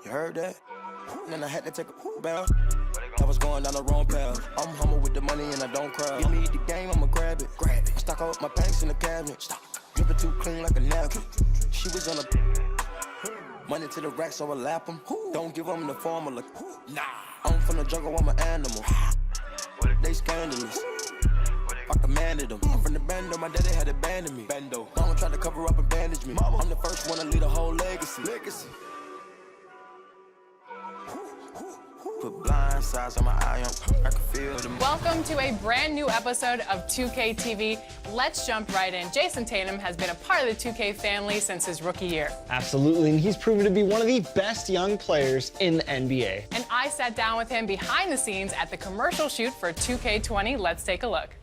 You heard that? And then I had to take a bow. I was going down the wrong path. I'm humble with the money and I don't cry. Give me the game, I'ma grab it. I stock up my banks in the cabinet. Dripping too clean like a napkin. She was on a money to the rack, so I lap them. Don't give them the formula. Nah, I'm from the jungle, I'm an animal. They scandalous. I commanded them. I'm from the bando, my daddy had abandoned me. Bando. Mama tried to cover up and bandage me. I'm the first one to lead a whole legacy. Put blind sides on my eye, I can feel them. Welcome to a brand new episode of 2K TV. Let's jump right in. Jason Tatum has been a part of the 2K family since his rookie year. Absolutely, and he's proven to be one of the best young players in the NBA. And I sat down with him behind the scenes at the commercial shoot for 2K20. Let's take a look.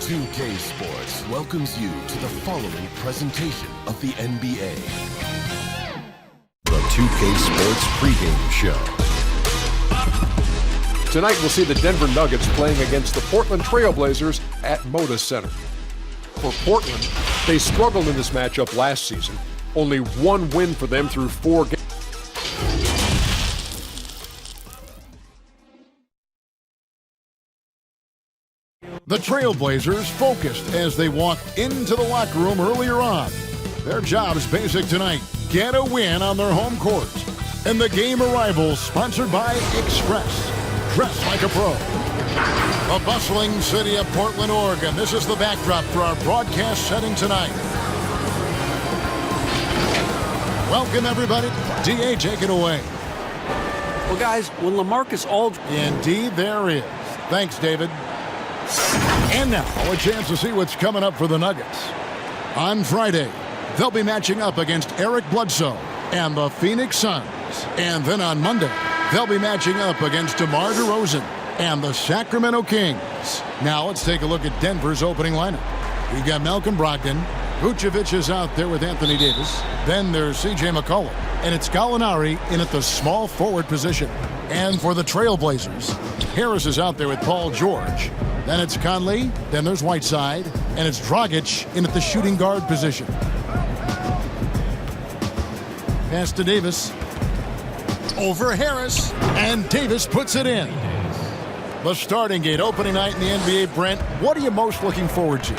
UK Sports welcomes you to the following presentation of the NBA. The 2K Sports pregame show. Tonight we'll see the Denver Nuggets playing against the Portland Trail Blazers at Moda Center. For Portland, they struggled in this matchup last season. Only one win for them through 4 games. The Trailblazers focused as they walked into the locker room earlier on. Their job is basic tonight. Get a win on their home court. And the game arrival sponsored by Express. Dress like a pro. The bustling city of Portland, Oregon. This is the backdrop for our broadcast setting tonight. Welcome, everybody. DA, take it away. Well, guys, when LaMarcus Aldridge... Indeed, there is. Thanks, David. And now, a chance to see what's coming up for the Nuggets. On Friday, they'll be matching up against Eric Bledsoe and the Phoenix Suns. And then on Monday, they'll be matching up against DeMar DeRozan and the Sacramento Kings. Now let's take a look at Denver's opening lineup. We've got Malcolm Brogdon. Vucevic is out there with Anthony Davis. Then there's C.J. McCollum. And it's Gallinari in at the small forward position. And for the Trailblazers, Harris is out there with Paul George. Then it's Conley, then there's Whiteside, and it's Dragic in at the shooting guard position. Pass to Davis. Over Harris, and Davis puts it in. The starting gate, opening night in the NBA, Brent. What are you most looking forward to?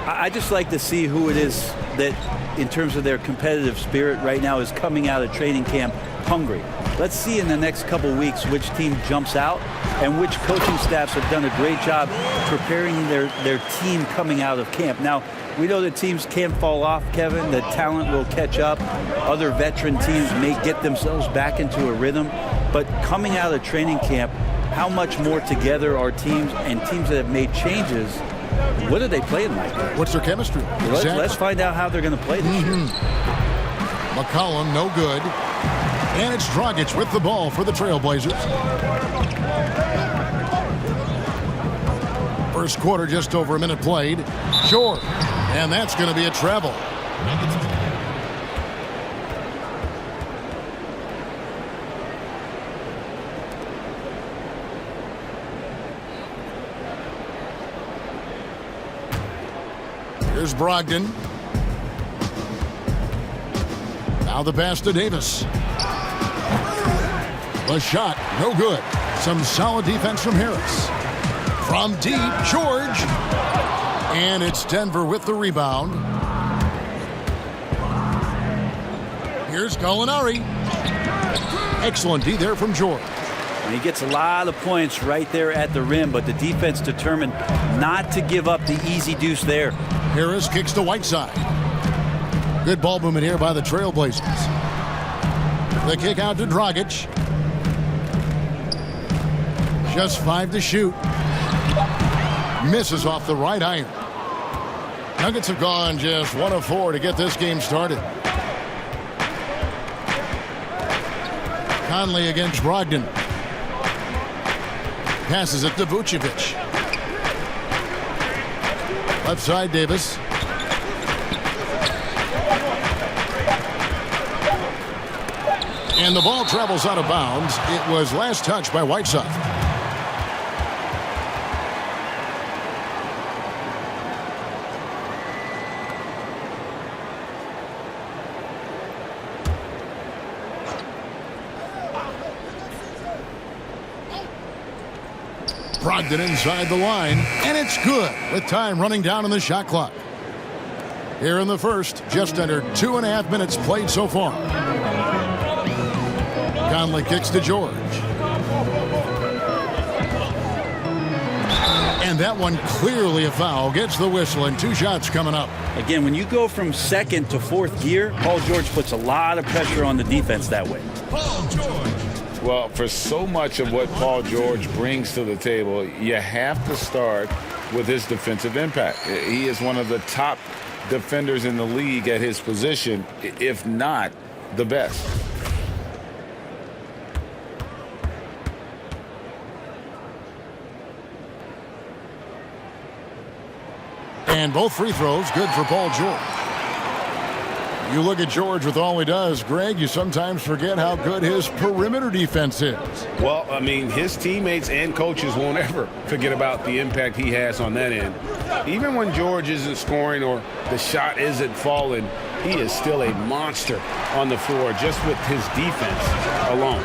I just like to see who it is that, in terms of their competitive spirit right now, is coming out of training camp hungry. Let's see in the next couple weeks which team jumps out and which coaching staffs have done a great job preparing their team coming out of camp. Now, we know that teams can't fall off, Kevin. The talent will catch up. Other veteran teams may get themselves back into a rhythm. But coming out of training camp, how much more together are teams and teams that have made changes? What are they playing like? What's their chemistry? Exactly. Let's find out how they're going to play this year. McCollum, no good. And it's Dragic with the ball for the Trailblazers. First quarter, just over a minute played. Short. And that's going to be a travel. Here's Brogdon. Now the pass to Davis. The shot, no good. Some solid defense from Harris. From deep, George. And it's Denver with the rebound. Here's Gallinari. Excellent D there from George. And he gets a lot of points right there at the rim, but the defense determined not to give up the easy deuce there. Harris kicks to Whiteside. Good ball movement here by the Trailblazers. The kick out to Dragic. Just 5 to shoot. Misses off the right iron. Nuggets have gone just 1 of 4 to get this game started. Conley against Brogdon. Passes it to Vucevic. Left side, Davis. And the ball travels out of bounds. It was last touched by Whiteside. Brogdon inside the line, and it's good with time running down on the shot clock. Here in the first, just under 2.5 minutes played so far. Conley kicks to George. And that one clearly a foul. Gets the whistle, and 2 shots coming up. Again, when you go from second to fourth gear, Paul George puts a lot of pressure on the defense that way. Paul George. Well, for so much of what Paul George brings to the table, you have to start with his defensive impact. He is one of the top defenders in the league at his position, if not the best. And both free throws good for Paul George. You look at George with all he does, Greg, you sometimes forget how good his perimeter defense is. Well, I mean, his teammates and coaches won't ever forget about the impact he has on that end. Even when George isn't scoring or the shot isn't falling, he is still a monster on the floor just with his defense alone.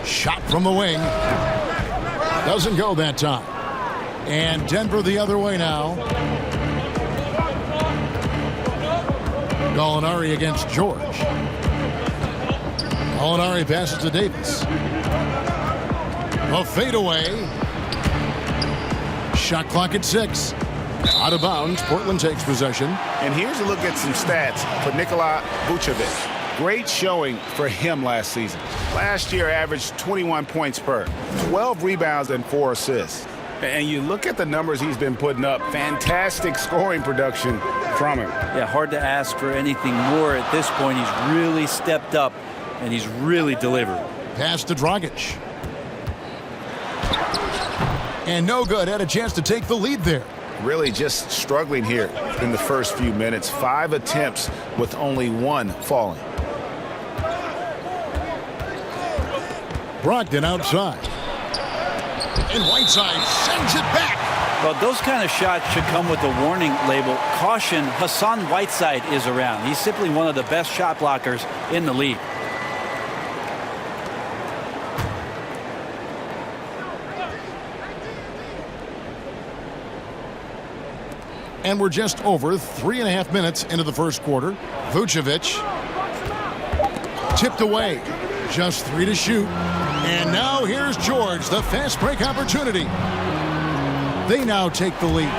Shot from the wing. Doesn't go that time. And Denver the other way now. Gallinari against George. Gallinari passes to Davis. A fadeaway. Shot clock at 6. Out of bounds. Portland takes possession. And here's a look at some stats for Nikola Vucevic. Great showing for him last season. Last year averaged 21 points per, 12 rebounds and 4 assists. And you look at the numbers he's been putting up, fantastic scoring production from him. Yeah, hard to ask for anything more at this point. He's really stepped up, and he's really delivered. Pass to Dragic. And no good. Had a chance to take the lead there. Really just struggling here in the first few minutes. 5 attempts with only 1 falling. Brogdon outside. And Whiteside sends it back. Well, those kind of shots should come with a warning label. Caution, Hassan Whiteside is around. He's simply one of the best shot blockers in the league. And we're just over 3.5 minutes into the first quarter. Vucevic tipped away. Just 3 to shoot. And now here's George, the fast break opportunity. They now take the lead.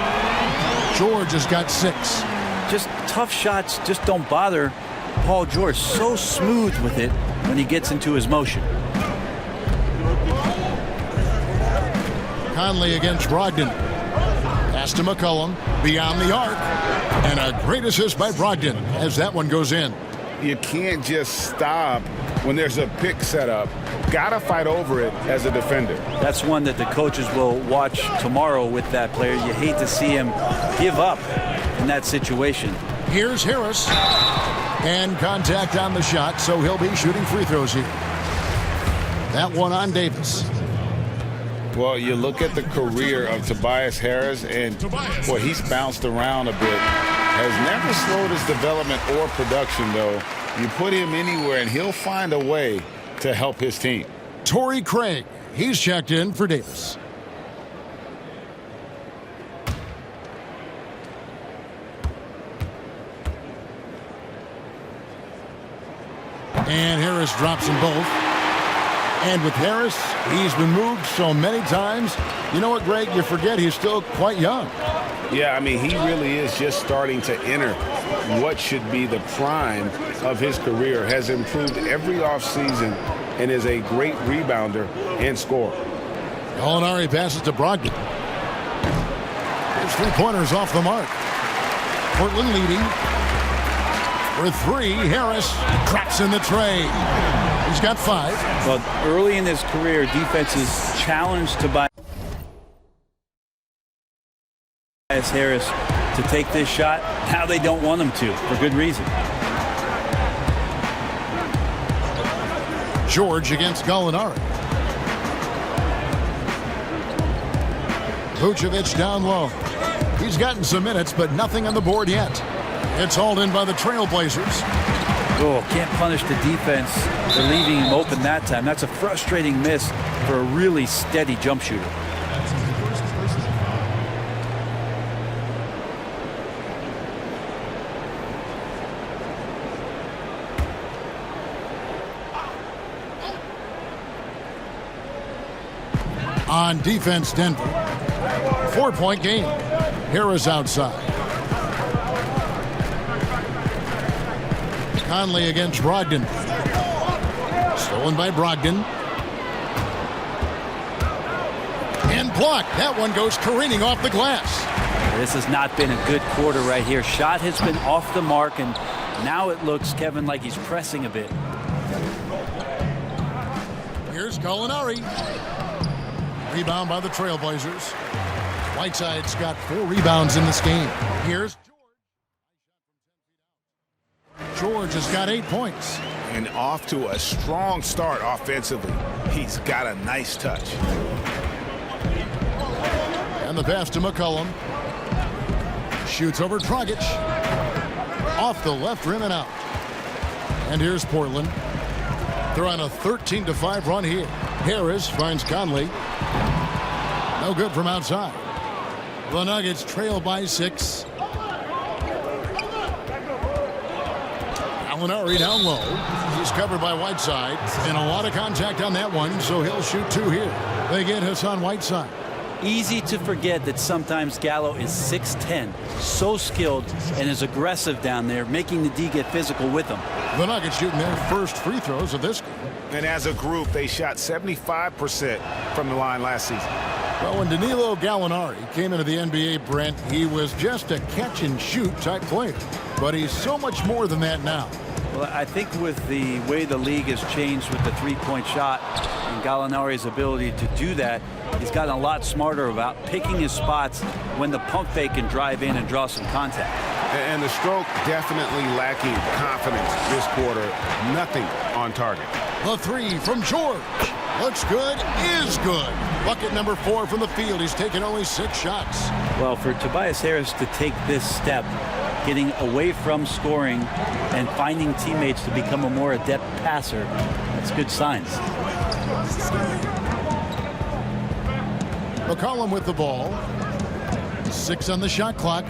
George has got 6. Just tough shots just don't bother Paul George. So smooth with it when he gets into his motion. Conley against Brogdon. Pass to McCollum, beyond the arc. And a great assist by Brogdon as that one goes in. You can't just stop when there's a pick set up. Gotta fight over it as a defender. That's one that the coaches will watch tomorrow with that player. You hate to see him give up in that situation. Here's Harris. And contact on the shot, so he'll be shooting free throws here. That one on Davis. Well, you look at the career of Tobias Harris, and boy, he's bounced around a bit. Has never slowed his development or production, though. You put him anywhere, and he'll find a way to help his team. Torrey Craig, he's checked in for Davis. And Harris drops them both. And with Harris, he's been moved so many times. You know what, Greg? You forget he's still quite young. Yeah, I mean, he really is just starting to enter what should be the prime of his career. Has improved every offseason and is a great rebounder and scorer. Gallinari passes to Brogdon. His 3-pointers off the mark. Portland leading. For 3, Harris drops in the tray. He's got 5. Well, early in his career, defenses challenged Tobias Harris to take this shot. Now they don't want him to, for good reason. George against Gallinari. Vucevic down low. He's gotten some minutes, but nothing on the board yet. It's hauled in by the Trailblazers. Oh, can't punish the defense for leaving him open that time. That's a frustrating miss for a really steady jump shooter. On defense, Denver. 4-point game. Harris outside. Conley against Brogdon. Stolen by Brogdon. And blocked. That one goes careening off the glass. This has not been a good quarter right here. Shot has been off the mark, and now it looks, Kevin, like he's pressing a bit. Here's Gallinari. Rebound by the Trailblazers. Whiteside's got 4 rebounds in this game. Here's George has got 8 points. And off to a strong start offensively. He's got a nice touch. And the pass to McCollum. Shoots over Dragic. Off the left rim and out. And here's Portland. They're on a 13-5 run here. Harris finds Conley. No good from outside. The Nuggets trail by 6. Gallinari down low. He's covered by Whiteside. And a lot of contact on that one, so he'll shoot 2 here. They get Hassan Whiteside. Easy to forget that sometimes Gallo is 6'10", so skilled and is aggressive down there, making the D get physical with him. The Nuggets shooting their first free throws of this game. And as a group, they shot 75% from the line last season. Well, when Danilo Gallinari came into the NBA, Brent, he was just a catch-and-shoot type player. But he's so much more than that now. Well, I think with the way the league has changed with the three-point shot and Gallinari's ability to do that, he's gotten a lot smarter about picking his spots when the pump fake can drive in and draw some contact. And the stroke definitely lacking confidence this quarter. Nothing on target. The 3 from George. Looks good, is good. Bucket number 4 from the field. He's taken only 6 shots. Well, for Tobias Harris to take this step, getting away from scoring and finding teammates to become a more adept passer, that's good signs. McCollum with the ball. 6 on the shot clock.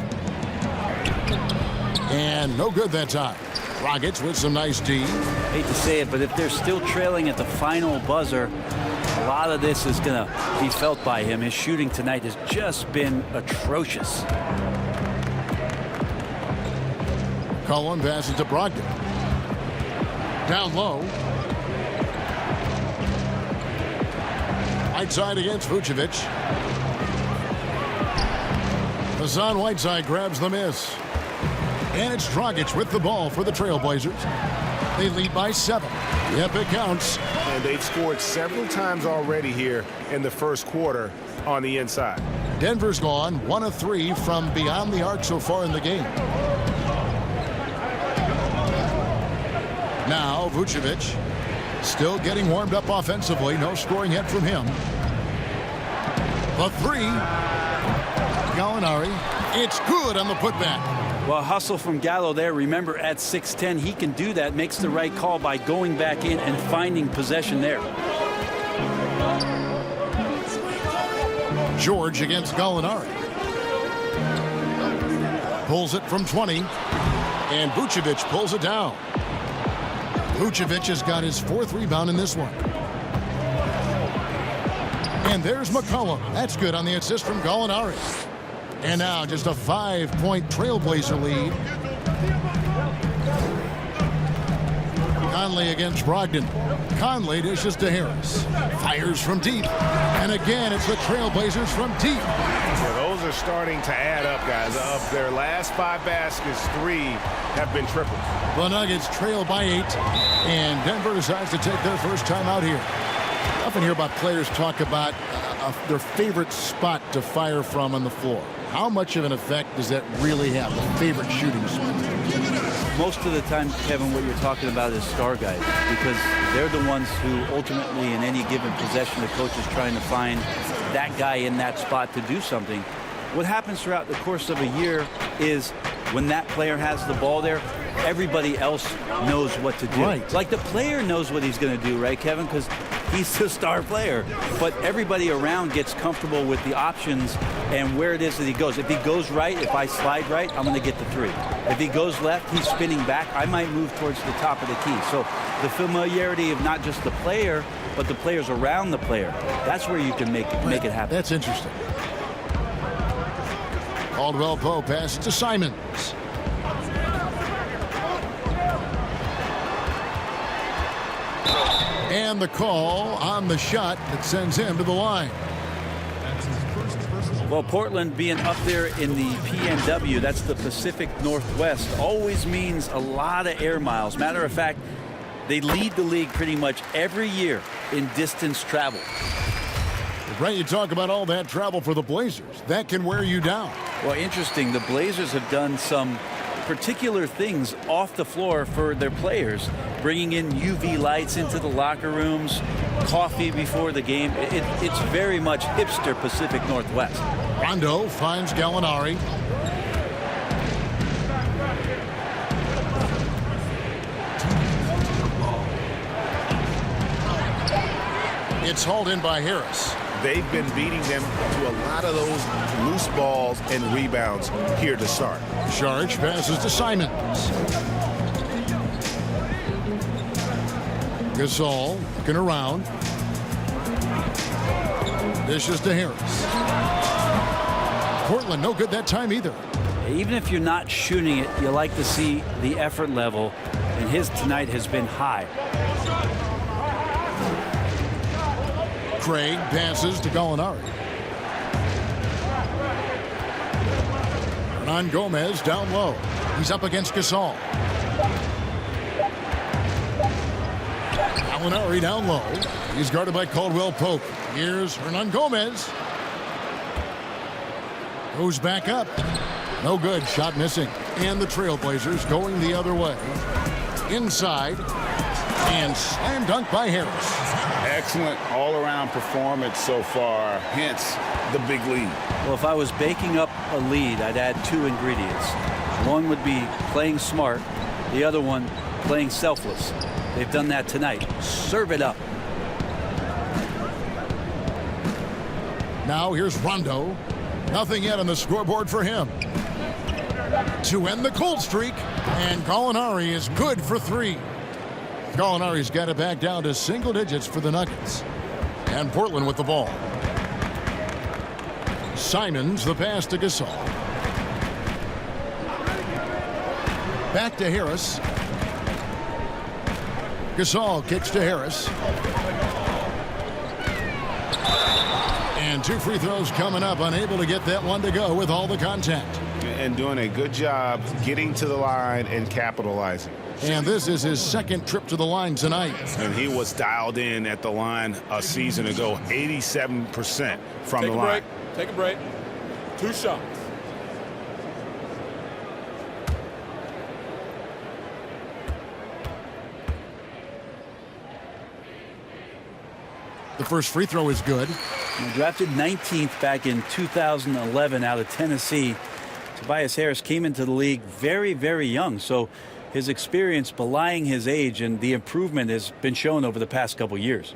And no good that time. Rockets with some nice D. Hate to say it, but if they're still trailing at the final buzzer, a lot of this is going to be felt by him. His shooting tonight has just been atrocious. Cullen passes to Brogdon. Down low. Whiteside against Vucevic. Hassan Whiteside grabs the miss. And it's Dragic with the ball for the Trailblazers. They lead by 7. Yep, it counts. And they've scored several times already here in the first quarter on the inside. Denver's gone 1 of 3 from beyond the arc so far in the game. Now Vucevic still getting warmed up offensively. No scoring yet from him. The 3. Gallinari. It's good on the putback. Well, hustle from Gallo there. Remember, at 6'10", he can do that. Makes the right call by going back in and finding possession there. George against Gallinari. Pulls it from 20. And Vucevic pulls it down. Vucevic has got his 4th rebound in this one. And there's McCollum. That's good on the assist from Gallinari. And now just a 5-point Trailblazer lead. Conley against Brogdon. Conley dishes to Harris. Fires from deep. And again, it's the Trailblazers from deep. Yeah, those are starting to add up, guys. Of their last 5 baskets, 3 have been tripled. The Nuggets trail by 8. And Denver decides to take their first time out here. I often hear about players talk about their favorite spot to fire from on the floor. How much of an effect does that really have, the favorite shooting spot? most of the time, Kevin, what you're talking about is star guys, because they're the ones who ultimately in any given possession, the coach is trying to find that guy in that spot to do something. What happens throughout the course of a year is when that player has the ball there, everybody else knows what to do. Right. Like the player knows what he's going to do, right, Kevin? Because he's the star player. But everybody around gets comfortable with the options and where it is that he goes. If he goes right, if I slide right, I'm going to get the three. If he goes left, he's spinning back. I might move towards the top of the key. So the familiarity of not just the player, but the players around the player, that's where you can make it happen. That's interesting. Caldwell Pope passes to Simons. And the call on the shot that sends him to the line. Well, Portland being up there in the PNW, that's the Pacific Northwest, always means a lot of air miles. Matter of fact, they lead the league pretty much every year in distance travel. Right, you talk about all that travel for the Blazers. That can wear you down. Well, interesting. The Blazers have done some particular things off the floor for their players, bringing in UV lights into the locker rooms, coffee before the game. It's very much hipster Pacific Northwest. Rondo finds Gallinari. It's hauled in by Harris. They've been beating them to a lot of those loose balls and rebounds here to start. Sharge passes to Simons. Gasol looking around. Dishes to Harris. Portland no good that time either. Even if you're not shooting it, you like to see the effort level, and his tonight has been high. Craig passes to Gallinari. Hernan Gomez down low. He's up against Gasol. Gallinari down low. He's guarded by Caldwell Pope. Here's Hernan Gomez. Goes back up. No good. Shot missing. And the Trailblazers going the other way. Inside. And slam dunk by Harris. Excellent all-around performance so far, hence the big lead. Well, if I was baking up a lead, I'd add two ingredients. One would be playing smart. The other one, playing selfless. They've done that tonight. Serve it up. Now here's Rondo. Nothing yet on the scoreboard for him. To end the cold streak, and Gallinari is good for three. Gallinari's got it back down to single digits for the Nuggets. And Portland with the ball. Simons the pass to Gasol. Back to Harris. Gasol kicks to Harris. And two free throws coming up. Unable to get that one to go with all the contact. And doing a good job getting to the line and capitalizing. And this is his second trip to the line tonight. And he was dialed in at the line a season ago, 87% from the line. Take a break. 2 shots. The first free throw is good. Drafted 19th back in 2011 out of Tennessee. Tobias Harris came into the league very, very young. So his experience belying his age, and the improvement has been shown over the past couple years.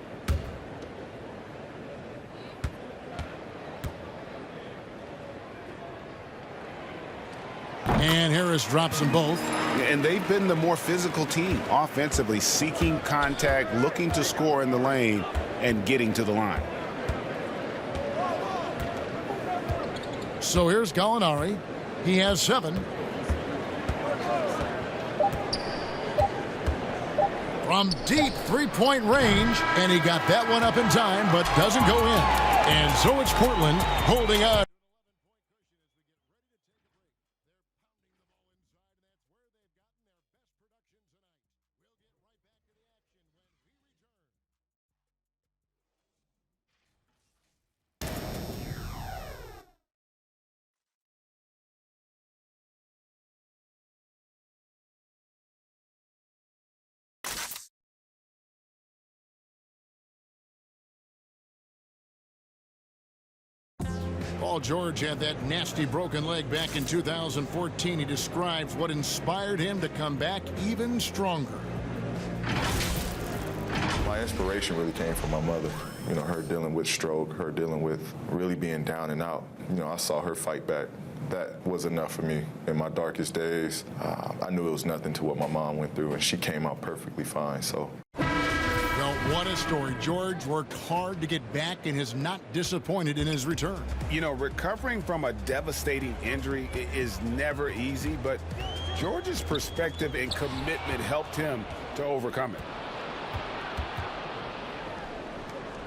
And Harris drops them both. And they've been the more physical team offensively, seeking contact, looking to score in the lane, and getting to the line. So here's Gallinari. He has 7. From deep three-point range, and he got that one up in time, but doesn't go in. And so it's Portland holding on. Paul George had that nasty broken leg back in 2014. He describes what inspired him to come back even stronger. My inspiration really came from my mother. You know, her dealing with stroke, her dealing with really being down and out. You know, I saw her fight back. That was enough for me in my darkest days. I knew it was nothing to what my mom went through, and she came out perfectly fine, so. Well, what a story. George worked hard to get back and is not disappointed in his return. You know, recovering from a devastating injury is never easy, but George's perspective and commitment helped him to overcome it.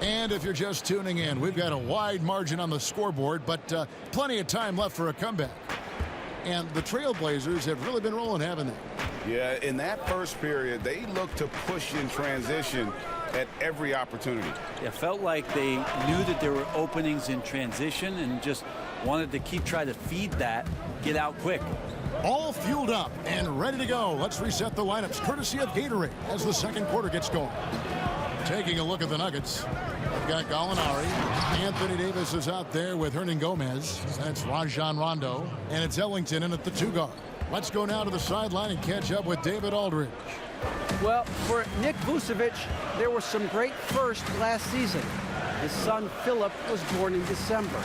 And if you're just tuning in, we've got a wide margin on the scoreboard, but plenty of time left for a comeback. And the Trailblazers have really been rolling, haven't they? Yeah, in that first period, they looked to push in transition at every opportunity. It felt like they knew that there were openings in transition and just wanted to keep trying to feed that, get out quick. All fueled up and ready to go. Let's reset the lineups courtesy of Gatorade as the second quarter gets going. Taking a look at the Nuggets. We've got Gallinari. Anthony Davis is out there with Hernan Gomez. That's Rajon Rondo. And it's Ellington in at the 2 guard. Let's go now to the sideline and catch up with David Aldridge. Well, for Nick Vucevic, there were some great firsts last season. His son Philip was born in December.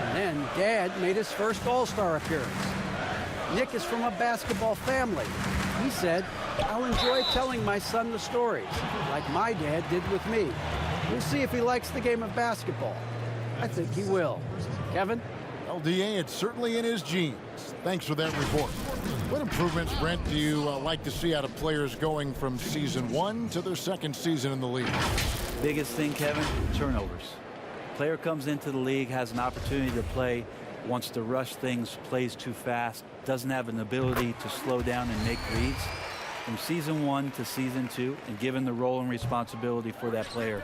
And then Dad made his first All-Star appearance. Nick is from a basketball family. He said, "I'll enjoy telling my son the stories, like my dad did with me. We'll see if he likes the game of basketball." I think he will. Kevin? LDA, it's certainly in his genes. Thanks for that report. What improvements, Brent, do you like to see out of players going from season 1 to their second season in the league? Biggest thing, Kevin, turnovers. Player comes into the league, has an opportunity to play, wants to rush things, plays too fast, doesn't have an ability to slow down and make reads. From season 1 to season 2, and given the role and responsibility for that player,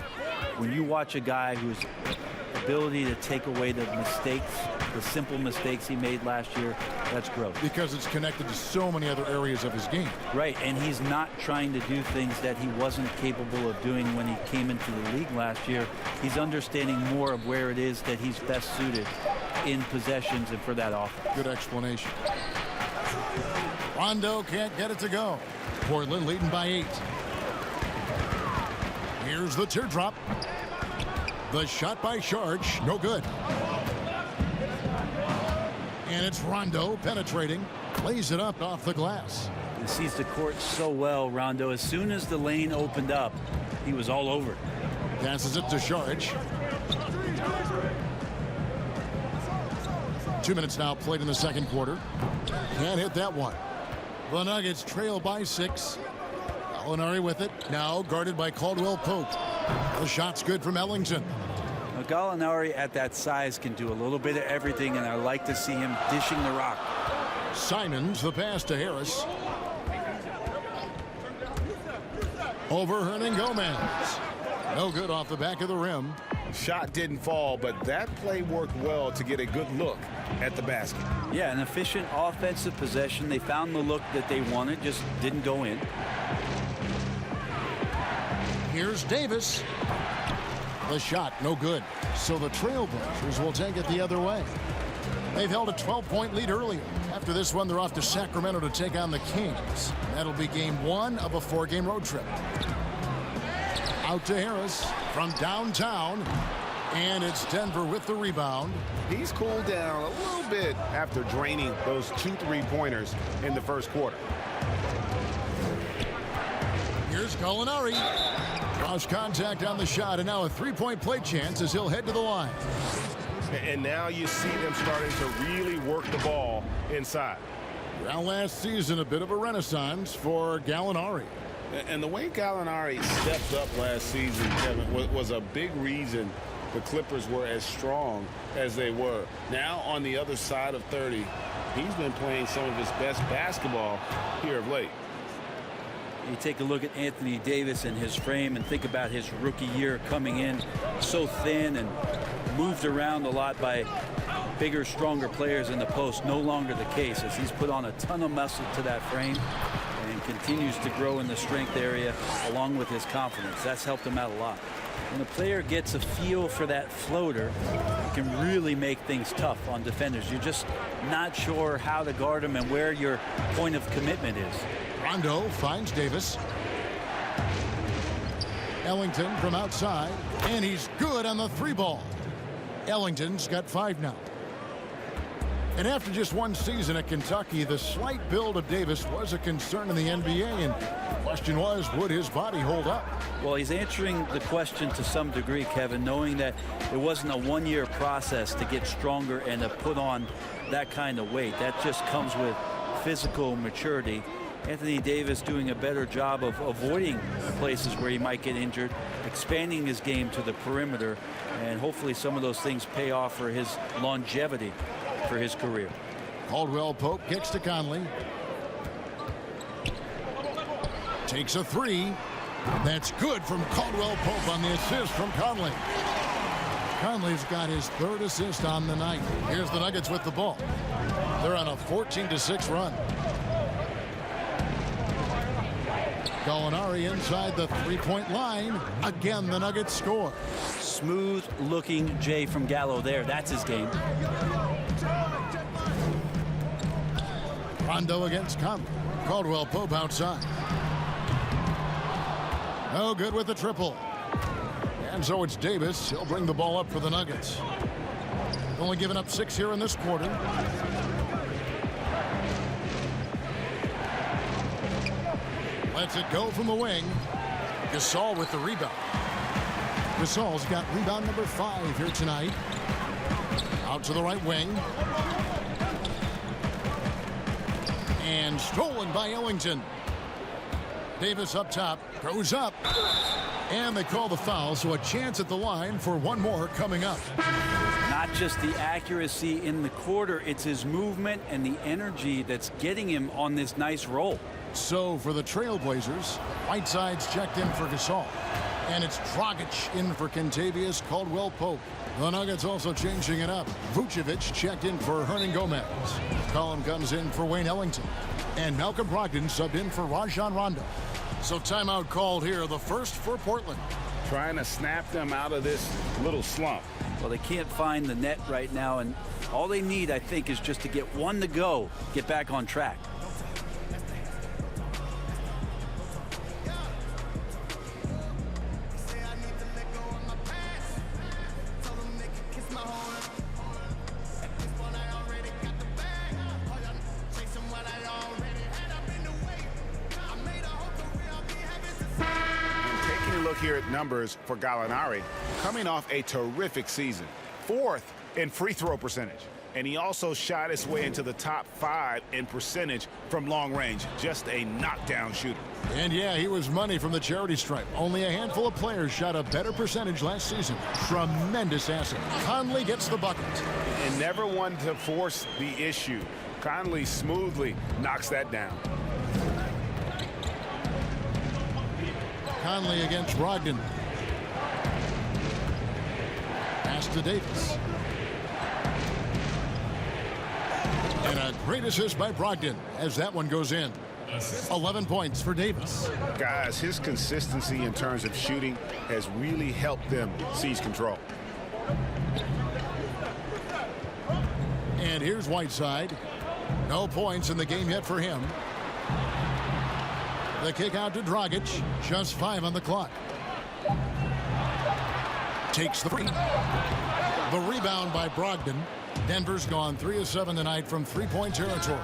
when you watch a guy whose ability to take away the mistakes, the simple mistakes he made last year, that's growth. Because it's connected to so many other areas of his game. Right, and he's not trying to do things that he wasn't capable of doing when he came into the league last year. He's understanding more of where it is that he's best suited in possessions and for that offense. Good explanation. Rondo can't get it to go. Portland leading by 8. Here's the teardrop. The shot by Sharge, no good. And it's Rondo penetrating, plays it up off the glass. He sees the court so well, Rondo. As soon as the lane opened up, he was all over it. Passes it to Sharge. 2 minutes now played in the second quarter. Can't hit that one. The Nuggets trail by 6. Gallinari with it. Now guarded by Caldwell Pope. The shot's good from Ellington. Now, Gallinari at that size can do a little bit of everything, and I like to see him dishing the rock. Simons, the pass to Harris. Over Hernan Gomez. No good off the back of the rim. Shot didn't fall, but that play worked well to get a good look at the basket. Yeah, an efficient offensive possession. They found the look that they wanted, just didn't go in. Here's Davis. The shot, no good. So the Trailblazers will take it the other way. They've held a 12-point lead earlier. After this one, they're off to Sacramento to take on the Kings. That'll be game 1 of a 4-game road trip. Out to Harris from downtown. And it's Denver with the rebound. He's cooled down a little bit after draining those 2 3-pointers in the first quarter. Here's Gallinari. Draws contact on the shot, and now a 3-point play chance as he'll head to the line. And now you see them starting to really work the ball inside. Well, last season, a bit of a renaissance for Gallinari. And the way Gallinari stepped up last season, Kevin, was a big reason the Clippers were as strong as they were. Now, on the other side of 30, he's been playing some of his best basketball here of late. You take a look at Anthony Davis and his frame and think about his rookie year coming in so thin and moved around a lot by bigger, stronger players in the post. No longer the case, as he's put on a ton of muscle to that frame and continues to grow in the strength area along with his confidence. That's helped him out a lot. When a player gets a feel for that floater, it can really make things tough on defenders. You're just not sure how to guard him and where your point of commitment is. Rondo finds Davis. Ellington from outside, and he's good on the 3-ball. Ellington's got 5 now. And after just one season at Kentucky, the slight build of Davis was a concern in the NBA, and the question was, would his body hold up? Well, he's answering the question to some degree, Kevin, knowing that it wasn't a one-year process to get stronger and to put on that kind of weight. That just comes with physical maturity. Anthony Davis doing a better job of avoiding places where he might get injured, expanding his game to the perimeter, and hopefully some of those things pay off for his longevity for his career. Caldwell Pope kicks to Conley. Takes a 3. That's good from Caldwell Pope on the assist from Conley. Conley's got his 3rd assist on the night. Here's the Nuggets with the ball. They're on a 14-6 run. Gallinari inside the 3-point line. Again, the Nuggets score. Smooth looking Jay from Gallo there. That's his game. Rondo against Conley. Caldwell Pope outside. No good with the triple. And so it's Davis. He'll bring the ball up for the Nuggets. Only giving up 6 here in this quarter. Lets it go from the wing. Gasol with the rebound. Gasol's got rebound number 5 here tonight. Out to the right wing. And stolen by Ellington. Davis up top, goes up. And they call the foul, so a chance at the line for one more coming up. Not just the accuracy in the quarter, it's his movement and the energy that's getting him on this nice roll. So for the Trailblazers, Whiteside's checked in for Gasol. And it's Dragic in for Kentavious Caldwell-Pope. The Nuggets also changing it up. Vucevic checked in for Hernan Gomez. Collin comes in for Wayne Ellington. And Malcolm Brogdon subbed in for Rajon Rondo. So timeout called here, the first for Portland. Trying to snap them out of this little slump. Well, they can't find the net right now, and all they need, I think, is just to get one to go, get back on track. Here at numbers for Gallinari, coming off a terrific season, 4th in free throw percentage, and he also shot his way into the top 5 in percentage from long range. Just a knockdown shooter. And yeah, he was money from the charity stripe. Only a handful of players shot a better percentage last season. Tremendous asset. Conley gets the bucket. And never one to force the issue. Conley smoothly knocks that down. Conley against Brogdon. Pass to Davis. And a great assist by Brogdon as that one goes in. 11 points for Davis. Guys, his consistency in terms of shooting has really helped them seize control. And here's Whiteside. No points in the game yet for him. The kick out to Dragic. Just 5 on the clock. Takes the free. The rebound by Brogdon. Denver's gone 3 of 7 tonight from 3-point territory.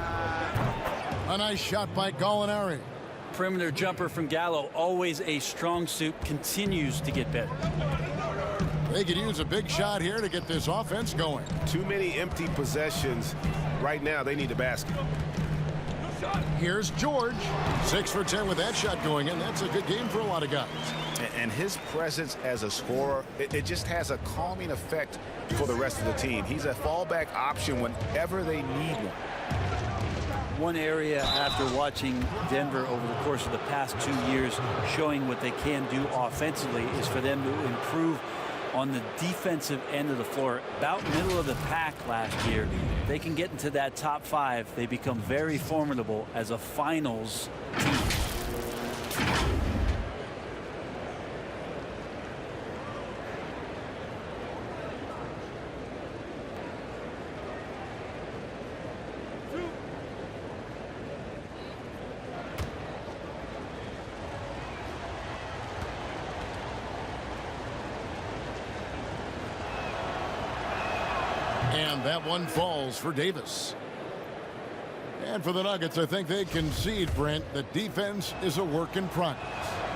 A nice shot by Gallinari. Perimeter jumper from Gallo, always a strong suit, continues to get better. They could use a big shot here to get this offense going. Too many empty possessions. Right now, they need a basket. Here's George. 6 for 10 with that shot going in. That's a good game for a lot of guys. And his presence as a scorer, it just has a calming effect for the rest of the team. He's a fallback option whenever they need one. One area after watching Denver over the course of the past 2 years showing what they can do offensively is for them to improve on the defensive end of the floor, about middle of the pack last year. They can get into that top 5. They become very formidable as a finals team. And that one falls for Davis. And for the Nuggets, I think they concede, Brent, that defense is a work in progress.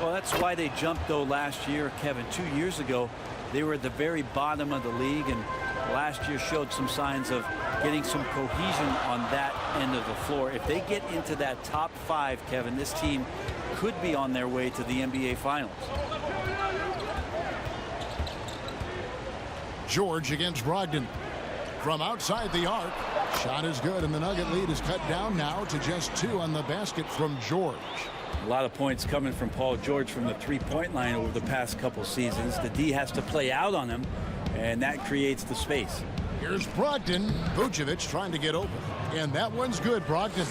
Well, that's why they jumped, though, last year, Kevin. 2 years ago, they were at the very bottom of the league, and last year showed some signs of getting some cohesion on that end of the floor. If they get into that top 5, Kevin, this team could be on their way to the NBA Finals. George against Brogdon. From outside the arc, shot is good, and the Nugget lead is cut down now to just 2 on the basket from George. A lot of points coming from Paul George from the three-point line over the past couple seasons. The D has to play out on him, and that creates the space. Here's Brogdon. Vucevic trying to get open, and that one's good, Brogdon.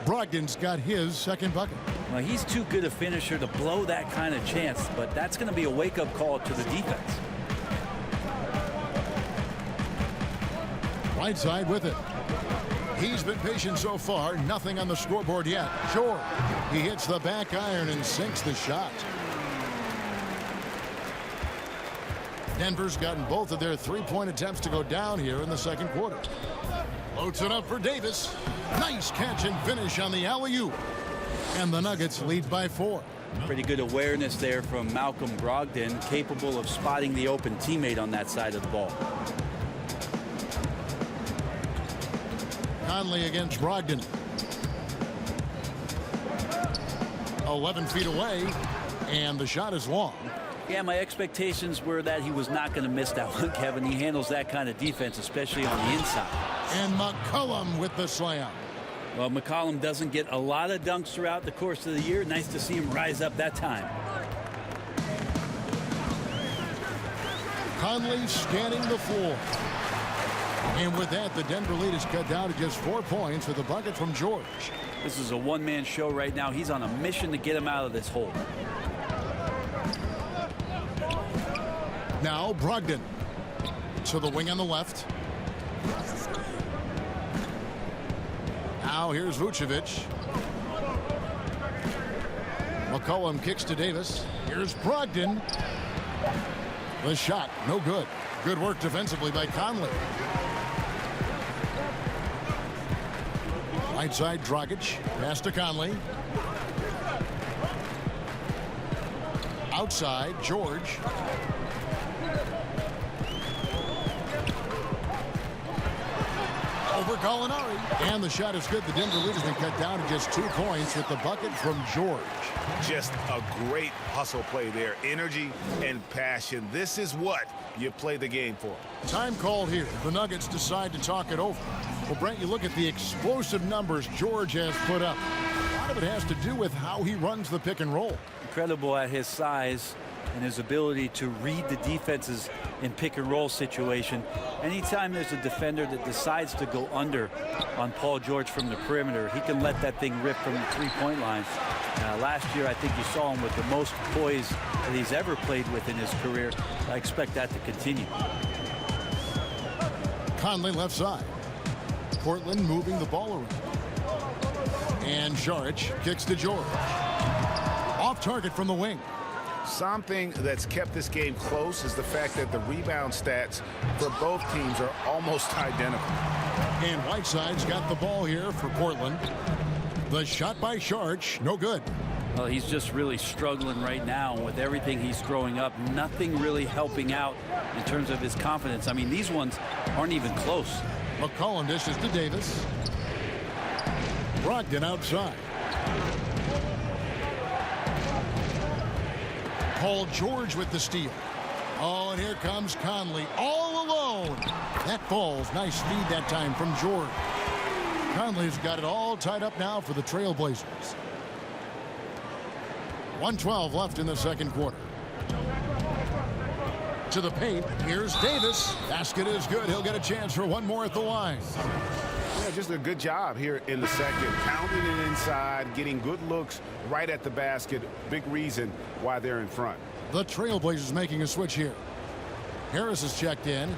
Brogdon's got his second bucket. Well, he's too good a finisher to blow that kind of chance, but that's going to be a wake-up call to the defense. Whiteside with it. He's been patient so far. Nothing on the scoreboard yet. George. He hits the back iron and sinks the shot. Denver's gotten both of their three-point attempts to go down here in the second quarter. Loads it up for Davis. Nice catch and finish on the alley-oop. And the Nuggets lead by 4. Pretty good awareness there from Malcolm Brogdon, capable of spotting the open teammate on that side of the ball. Conley against Brogdon. 11 feet away, and the shot is long. Yeah, my expectations were that he was not going to miss that one, Kevin. He handles that kind of defense, especially on the inside. And McCollum with the slam. Well, McCollum doesn't get a lot of dunks throughout the course of the year. Nice to see him rise up that time. Conley scanning the floor. And with that, the Denver lead is cut down to just 4 points with a bucket from George. This is a one-man show right now. He's on a mission to get him out of this hole. Now Brogdon to the wing on the left. Now here's Vucevic. McCollum kicks to Davis. Here's Brogdon. The shot, no good. Good work defensively by Conley. Right side, Dragic. Pass to Conley. Outside, George. Over Gallinari. And the shot is good. The Denver lead has been cut down to just 2 points with the bucket from George. Just a great hustle play there. Energy and passion. This is what you play the game for. Time called here. The Nuggets decide to talk it over. Well, Brent, you look at the explosive numbers George has put up. A lot of it has to do with how he runs the pick and roll. Incredible at his size and his ability to read the defenses in pick and roll situation. Anytime there's a defender that decides to go under on Paul George from the perimeter, he can let that thing rip from the three-point line. Last year, I think you saw him with the most poise that he's ever played with in his career. I expect that to continue. Conley left side. Portland moving the ball around. And Saric kicks to George. Off target from the wing. Something that's kept this game close is the fact that the rebound stats for both teams are almost identical. And Whiteside's got the ball here for Portland. The shot by Saric, no good. Well, he's just really struggling right now with everything he's throwing up. Nothing really helping out in terms of his confidence. I mean, these ones aren't even close. McCollum dishes to Davis. Brogdon outside. Paul George with the steal. Oh, and here comes Conley all alone. That falls. Nice feed that time from George. Conley's got it all tied up now for the Trailblazers. 1:12 left in the second quarter. To the paint. Here's Davis. Basket is good. He'll get a chance for one more at the line. Yeah, just a good job here in the second. Pounding it inside, getting good looks right at the basket. Big reason why they're in front. The Trailblazers making a switch here. Harris is checked in.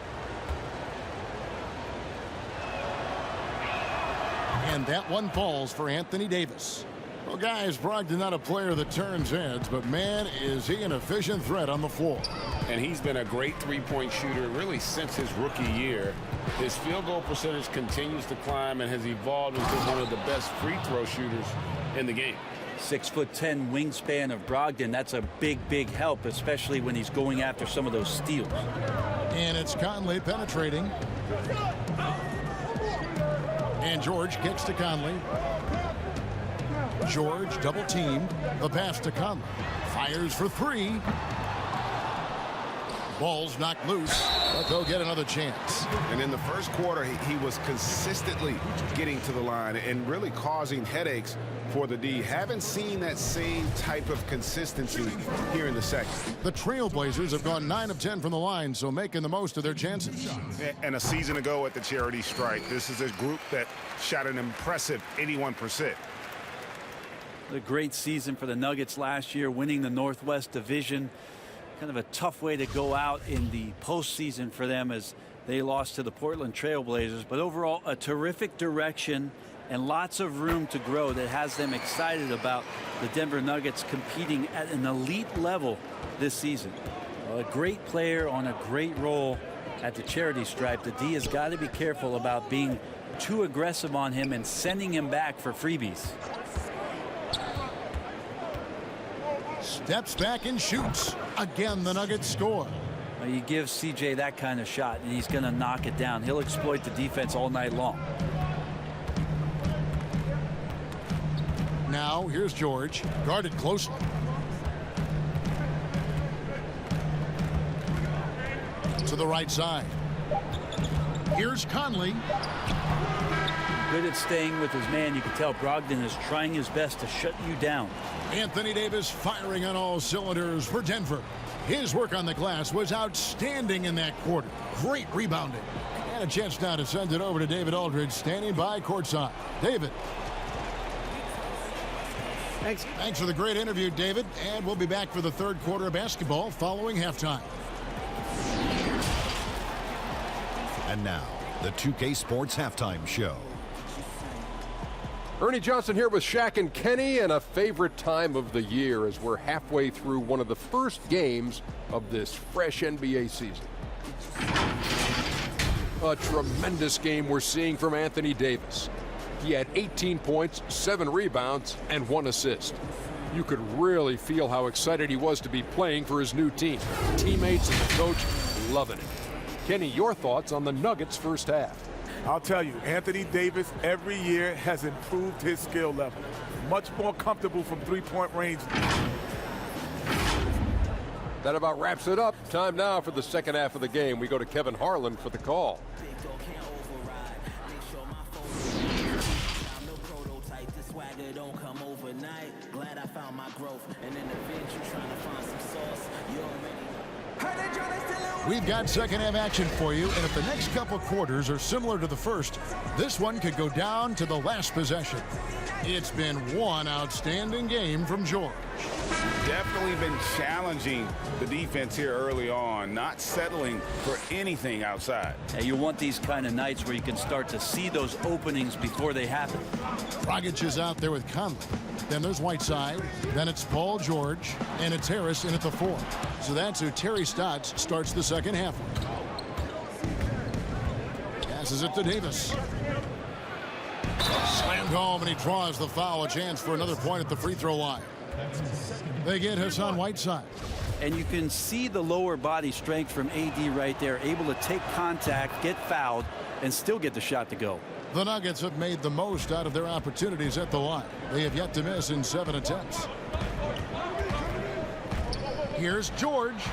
And that one falls for Anthony Davis. Well, guys, Brogdon not a player that turns heads, but man, is he an efficient threat on the floor. And he's been a great three-point shooter really since his rookie year. His field goal percentage continues to climb and has evolved into one of the best free throw shooters in the game. 6'10" wingspan of Brogdon. That's a big, big help, especially when he's going after some of those steals. And it's Conley penetrating. And George kicks to Conley. George double teamed. The pass to Conley. Fires for three. Ball's knocked loose, but they'll get another chance. And in the first quarter, he was consistently getting to the line and really causing headaches for the D. Haven't seen that same type of consistency here in the second. The Trailblazers have gone 9 of 10 from the line, so making the most of their chances. And a season ago at the charity strike, this is a group that shot an impressive 81%. A great season for the Nuggets last year, winning the Northwest Division. Kind of a tough way to go out in the postseason for them as they lost to the Portland Trailblazers. But overall, a terrific direction and lots of room to grow that has them excited about the Denver Nuggets competing at an elite level this season. A great player on a great role at the charity stripe. The D has got to be careful about being too aggressive on him and sending him back for freebies. Steps back and shoots. Again, the Nuggets score. You give CJ that kind of shot and he's going to knock it down. He'll exploit the defense all night long. Now here's George, guarded closely. To the right side. Here's Conley. Good at staying with his man. You can tell Brogdon is trying his best to shut you down. Anthony Davis firing on all cylinders for Denver. His work on the glass was outstanding in that quarter. Great rebounding. And a chance now to send it over to David Aldridge, standing by courtside. David. Thanks for the great interview, David. And we'll be back for the third quarter of basketball following halftime. And now, the 2K Sports Halftime Show. Ernie Johnson here with Shaq and Kenny, and a favorite time of the year as we're halfway through one of the first games of this fresh NBA season. A tremendous game we're seeing from Anthony Davis. He had 18 points, 7 rebounds, and 1 assist. You could really feel how excited he was to be playing for his new team. Teammates and the coach loving it. Kenny, your thoughts on the Nuggets' first half? I'll tell you, Anthony Davis every year has improved his skill level. Much more comfortable from three-point range. That about wraps it up. Time now for the second half of the game. We go to Kevin Harlan for the call. We've got second half action for you, and if the next couple quarters are similar to the first, this one could go down to the last possession. It's been one outstanding game from George. Definitely been challenging the defense here early on, not settling for anything outside. And you want these kind of nights where you can start to see those openings before they happen. Dragic is out there with Conley. Then there's Whiteside. Then it's Paul George. And it's Harris in at the 4. So that's who Terry Stotts starts the second half with. Passes it to Davis. Slammed home, and he draws the foul. A chance for another point at the free throw line. They get Hassan Whiteside. And you can see the lower body strength from AD right there, able to take contact, get fouled, and still get the shot to go. The Nuggets have made the most out of their opportunities at the line. They have yet to miss in 7 attempts. Here's George.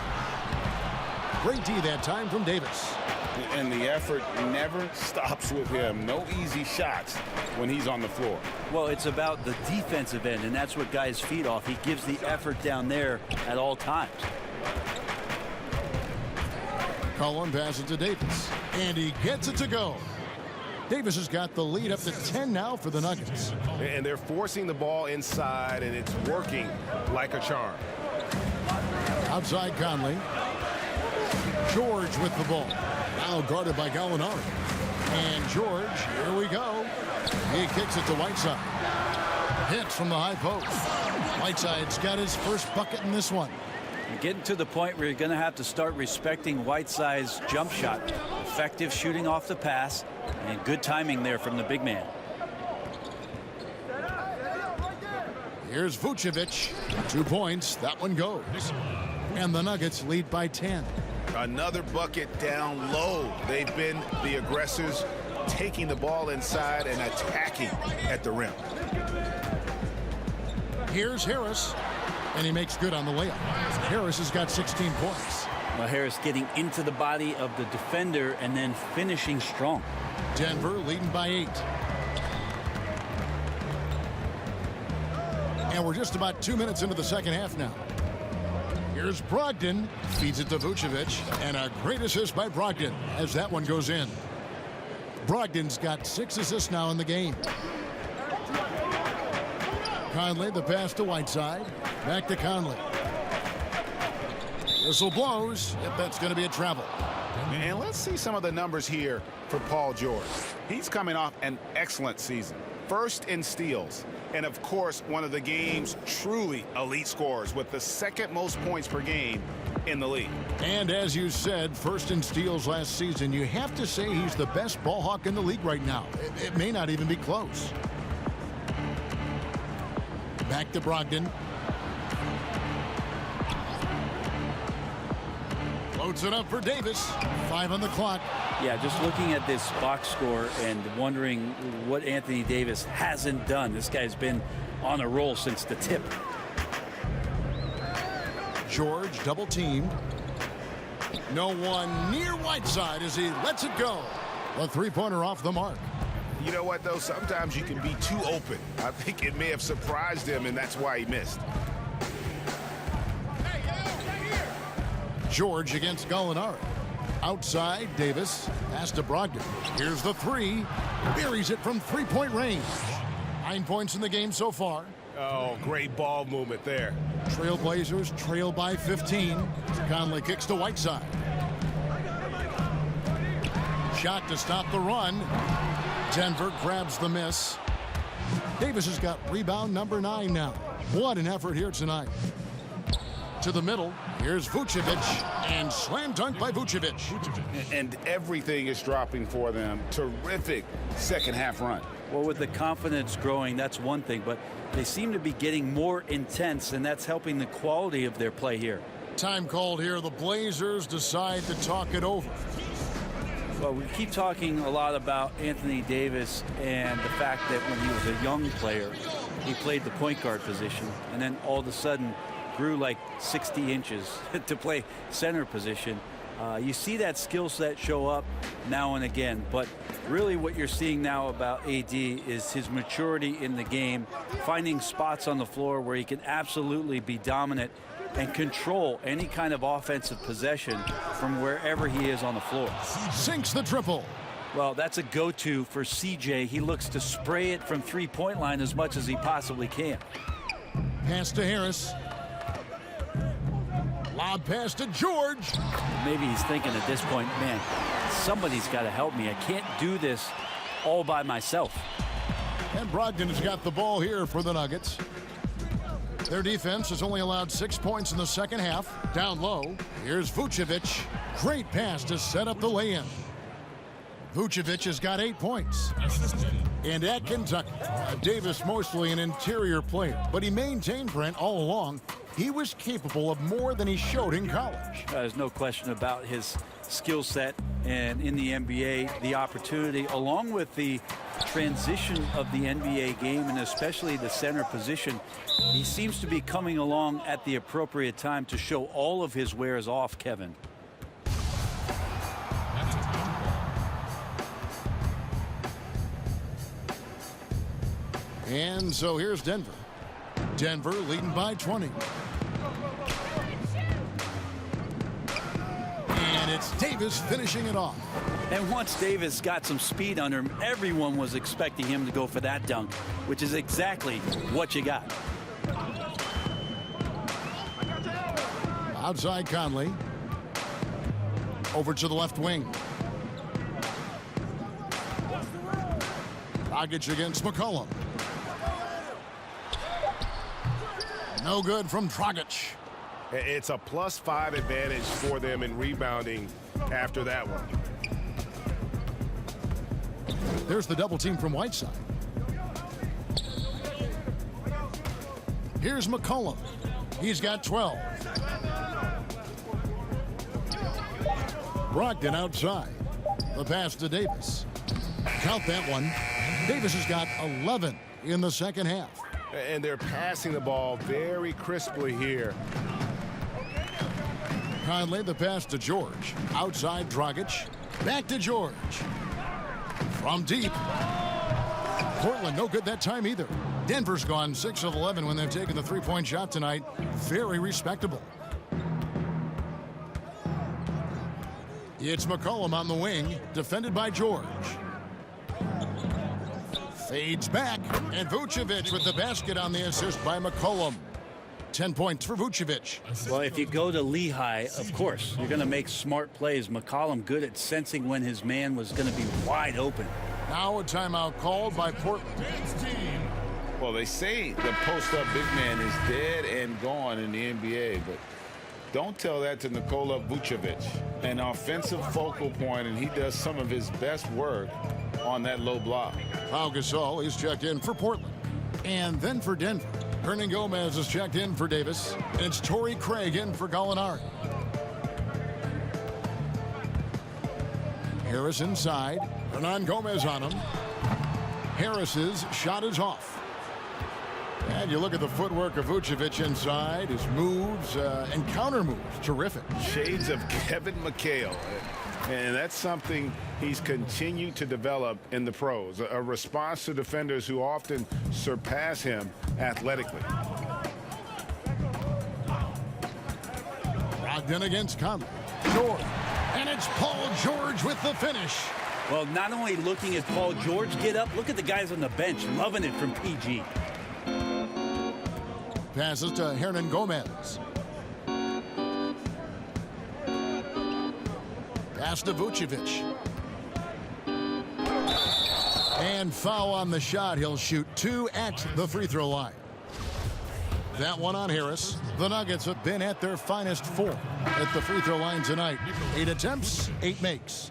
Great D that time from Davis. And the effort never stops with him. No easy shots when he's on the floor. Well, it's about the defensive end, and that's what guys feed off. He gives the effort down there at all times. McCollum passes to Davis, and he gets it to go. Davis has got the lead up to 10 now for the Nuggets. And they're forcing the ball inside, and it's working like a charm. Outside Conley. George with the ball. Now guarded by Gallinari. And George, here we go. He kicks it to Whiteside. Hits from the high post. Whiteside's got his first bucket in this one. You're getting to the point where you're going to have to start respecting Whiteside's jump shot. Effective shooting off the pass and good timing there from the big man. Here's Vucevic. 2 points. That one goes. And the Nuggets lead by 10. Another bucket down low. They've been the aggressors, taking the ball inside and attacking at the rim. Here's Harris, and he makes good on the layup. Harris has got 16 points. Well, Harris getting into the body of the defender and then finishing strong. Denver leading by 8. And we're just about 2 minutes into the second half now. Here's Brogdon, feeds it to Vucevic, and a great assist by Brogdon as that one goes in. Brogdon's got 6 assists now in the game. Conley, the pass to Whiteside. Back to Conley. Whistle blows. Yep, that's going to be a travel. And let's see some of the numbers here for Paul George. He's coming off an excellent season. First in steals. And, of course, one of the game's truly elite scorers with the second most points per game in the league. And as you said, first in steals last season, you have to say he's the best ball hawk in the league right now. It may not even be close. Back to Brogdon. Floats it up for Davis. 5 on the clock. Yeah, just looking at this box score and wondering what Anthony Davis hasn't done. This guy's been on a roll since the tip. George double teamed. No one near Whiteside as he lets it go. A three-pointer off the mark. You know what, though? Sometimes you can be too open. I think it may have surprised him, and that's why he missed. George against Gallinari. Outside, Davis. Pass to Brogdon. Here's the three. Buries it from three-point range. 9 points in the game so far. Oh, great ball movement there. Trailblazers trail by 15. Conley kicks to Whiteside. Shot to stop the run. Denver grabs the miss. Davis has got rebound number 9 now. What an effort here tonight. To the middle. Here's Vucevic. And slam dunk by Vucevic. And everything is dropping for them. Terrific second half run. Well, with the confidence growing, that's one thing, but they seem to be getting more intense, and that's helping the quality of their play here. Time called here. The Blazers decide to talk it over. Well, we keep talking a lot about Anthony Davis and the fact that when he was a young player, he played the point guard position, and then all of a sudden grew like 60 inches to play center position. You see that skill set show up now and again, but really what you're seeing now about AD is his maturity in the game, finding spots on the floor where he can absolutely be dominant and control any kind of offensive possession from wherever he is on the floor. Sinks the triple. Well, that's a go-to for CJ. He looks to spray it from three-point line as much as he possibly can. Pass to Harris. Lob pass to George. Maybe he's thinking at this point, man, somebody's got to help me. I can't do this all by myself. And Brogdon has got the ball here for the Nuggets. Their defense has only allowed 6 points in the second half. Down low, here's Vucevic. Great pass to set up the lay-in. Vucevic has got 8 points. And at Kentucky, Davis mostly an interior player, but he maintained, Brent, all along, he was capable of more than he showed in college. There's no question about his skill set, and in the NBA, the opportunity, along with the transition of the NBA game, and especially the center position, he seems to be coming along at the appropriate time to show all of his wares off, Kevin. And so here's Denver. Denver leading by 20. And And it's Davis finishing it off. And once Davis got some speed under him, everyone was expecting him to go for that dunk, which is exactly what you got. Outside Conley. Over to the left wing. Dragic against McCollum. No good from Dragic. It's a +5 advantage for them in rebounding after that one. There's the double team from Whiteside. Here's McCollum. He's got 12. Brogdon outside. The pass to Davis. Count that one. Davis has got 11 in the second half. And they're passing the ball very crisply here. Conley, the pass to George. Outside Dragic. Back to George. From deep. Portland no good that time either. Denver's gone 6 of 11 when they've taken the three-point shot tonight. Very respectable. It's McCollum on the wing, defended by George. Fades back, and Vucevic with the basket on the assist by McCollum. 10 points for Vucevic. Well, if you go to Lehigh, of course, you're going to make smart plays. McCollum good at sensing when his man was going to be wide open. Now a timeout called by Portland. Well, they say the post-up big man is dead and gone in the NBA, but don't tell that to Nikola Vucevic, an offensive focal point, and he does some of his best work on that low block. Pau Gasol is checked in for Portland. And then for Denver, Hernan Gomez is checked in for Davis. And it's Torrey Craig in for Gallinari. Harris inside. Hernan Gomez on him. Harris's shot is off. And you look at the footwork of Vucevic inside, his moves and counter moves, terrific. Shades of Kevin McHale. And that's something he's continued to develop in the pros, a response to defenders who often surpass him athletically. Brogdon against Conley. George. And it's Paul George with the finish. Well, not only looking at Paul George get up, look at the guys on the bench loving it from PG. Passes to Hernan Gomez. Pass to Vucevic. And foul on the shot. He'll shoot 2 at the free throw line. That one on Harris. The Nuggets have been at their finest 4 at the free throw line tonight. 8 attempts, 8 makes.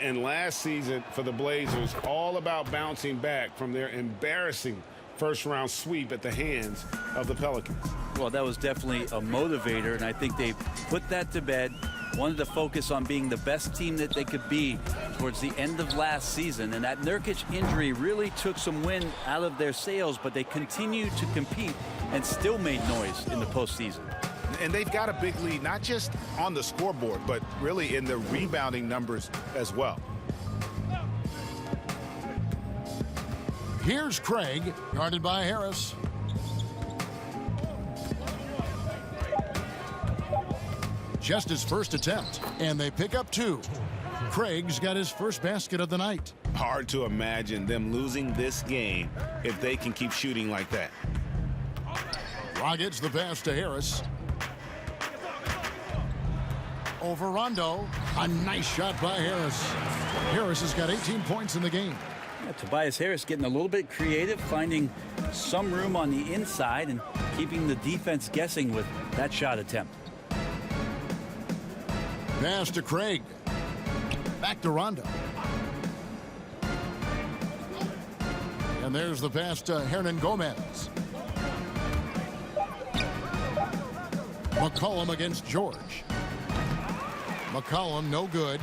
And last season for the Blazers, all about bouncing back from their embarrassing first-round sweep at the hands of the Pelicans. Well, that was definitely a motivator, and I think they put that to bed. Wanted to focus on being the best team that they could be towards the end of last season. And that Nurkic injury really took some wind out of their sails, but they continued to compete and still made noise in the postseason. And they've got a big lead, not just on the scoreboard, but really in the rebounding numbers as well. Here's Craig, guarded by Harris. Just his first attempt, and they pick up 2. Craig's got his first basket of the night. Hard to imagine them losing this game if they can keep shooting like that. Rockets the pass to Harris. Over Rondo. A nice shot by Harris. Harris has got 18 points in the game. Yeah, Tobias Harris getting a little bit creative, finding some room on the inside and keeping the defense guessing with that shot attempt. Pass to Craig. Back to Rondo. And there's the pass to Hernan Gomez. McCollum against George. McCollum no good.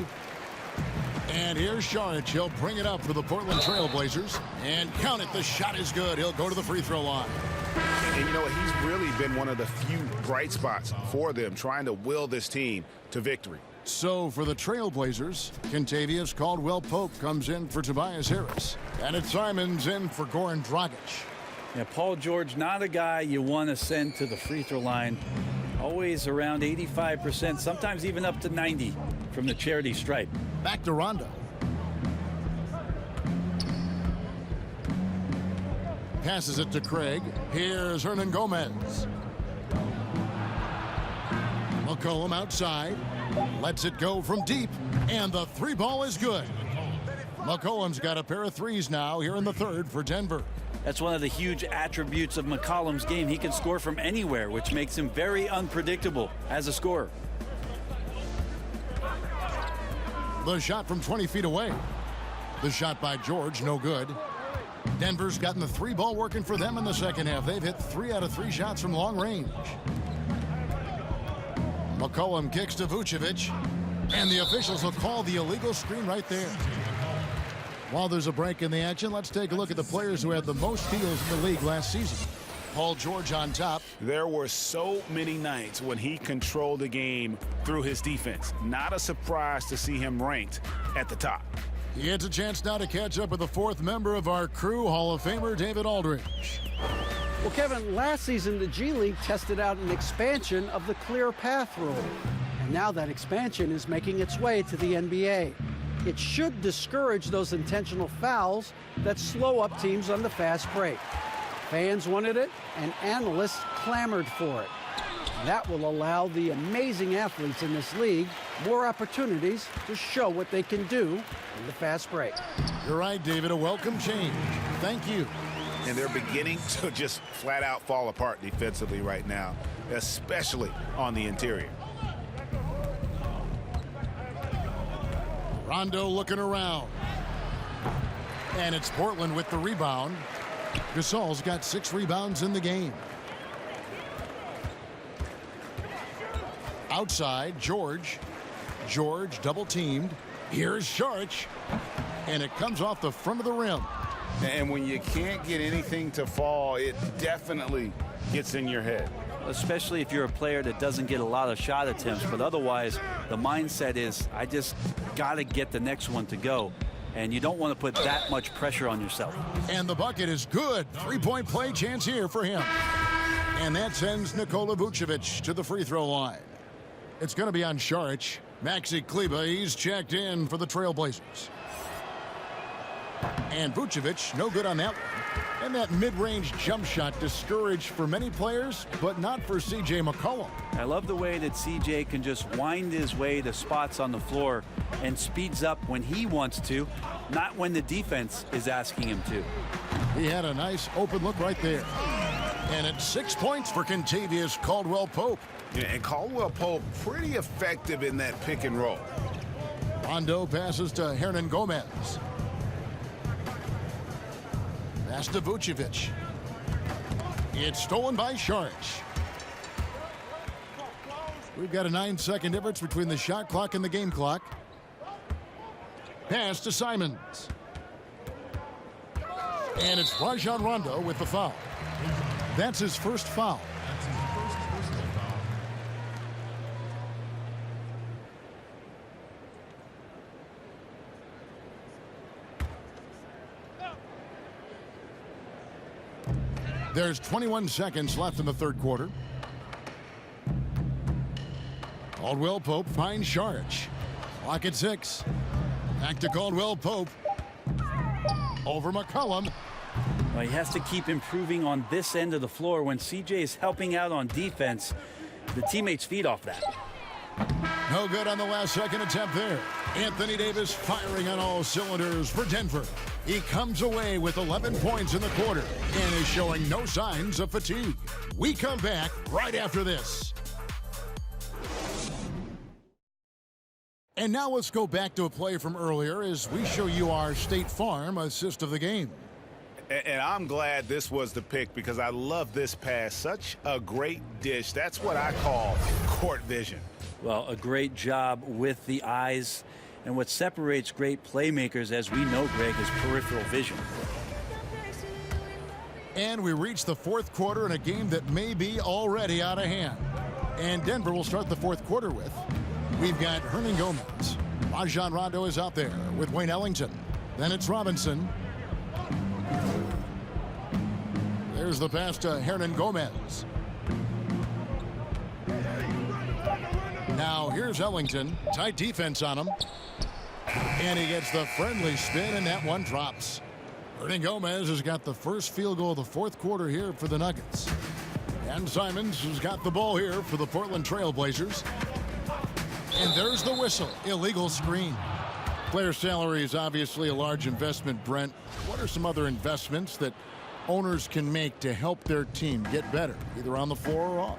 And here's Saric. He'll bring it up for the Portland Trail Blazers. And count it, the shot is good. He'll go to the free throw line. And you know what? He's really been one of the few bright spots for them, trying to will this team to victory. So for the Trailblazers, Kentavious Caldwell-Pope comes in for Tobias Harris. And it's Simons in for Goran Dragic. Yeah, Paul George, not a guy you want to send to the free throw line Always around 85%, sometimes even up to 90 from the charity stripe. Back to Rondo. Passes it to Craig. Here's Hernan Gomez. McCollum outside. Lets it go from deep. And the three ball is good. McCollum's got a pair of threes now here in the third for Denver. That's one of the huge attributes of McCollum's game. He can score from anywhere, which makes him very unpredictable as a scorer. The shot from 20 feet away. The shot by George, no good. Denver's gotten the three ball working for them in the second half. They've hit 3 out of 3 shots from long range. McCollum kicks to Vucevic, and the officials will call the illegal screen right there. While there's a break in the action, let's take a look at the players who had the most steals in the league last season. Paul George on top. There were so many nights when he controlled the game through his defense. Not a surprise to see him ranked at the top. He gets a chance now to catch up with the fourth member of our crew, Hall of Famer David Aldridge. Well, Kevin, last season the G League tested out an expansion of the clear path rule. And now that expansion is making its way to the NBA. It should discourage those intentional fouls that slow up teams on the fast break. Fans wanted it, and analysts clamored for it. That will allow the amazing athletes in this league more opportunities to show what they can do in the fast break. You're right, David. A welcome change. Thank you. And they're beginning to just flat out fall apart defensively right now, especially on the interior. Rondo looking around. And it's Portland with the rebound. Gasol's got 6 rebounds in the game. Outside, George. George double teamed. Here's Sharch. And it comes off the front of the rim. And when you can't get anything to fall, it definitely gets in your head. Especially if you're a player that doesn't get a lot of shot attempts, but otherwise the mindset is, I just got to get the next one to go. And you don't want to put that much pressure on yourself. And the bucket is good. 3-point play chance here for him. And that sends Nikola Vucevic to the free throw line. It's going to be on Sharch. Maxi Kleber, he's checked in for the Trailblazers. And Vucevic, no good on that one. And that mid-range jump shot discouraged for many players, but not for C.J. McCollum. I love the way that C.J. can just wind his way to spots on the floor and speeds up when he wants to, not when the defense is asking him to. He had a nice open look right there. And it's 6 points for Kentavious Caldwell-Pope. Yeah, and Caldwell-Pope pretty effective in that pick and roll. Rondo passes to Hernan Gomez. Pass to Vucevic. It's stolen by Sharch. We've got a 9-second difference between the shot clock and the game clock. Pass to Simons. And it's Rajon Rondo with the foul. That's his first foul. There's 21 seconds left in the third quarter. Caldwell-Pope finds Sharch. Clock at 6. Back to Caldwell-Pope. Over McCollum. Well, he has to keep improving on this end of the floor. When CJ is helping out on defense, the teammates feed off that. No good on the last second attempt there. Anthony Davis firing on all cylinders for Denver. He comes away with 11 points in the quarter and is showing no signs of fatigue. We come back right after this. And now let's go back to a play from earlier as we show you our State Farm assist of the game. And I'm glad this was the pick because I love this pass. Such a great dish. That's what I call court vision. Well, a great job with the eyes. And what separates great playmakers, as we know, Greg, is peripheral vision. And we reach the fourth quarter in a game that may be already out of hand. And Denver will start the fourth quarter with. We've got Hernan Gomez. Rajon Rondo is out there with Wayne Ellington. Then it's Robinson. There's the pass to Hernan Gomez. Now here's Ellington. Tight defense on him. And he gets the friendly spin, and that one drops. Hernan Gomez has got the first field goal of the fourth quarter here for the Nuggets. And Simons has got the ball here for the Portland Trail Blazers. And there's the whistle. Illegal screen. Player salary is obviously a large investment, Brent. What are some other investments that owners can make to help their team get better, either on the floor or off?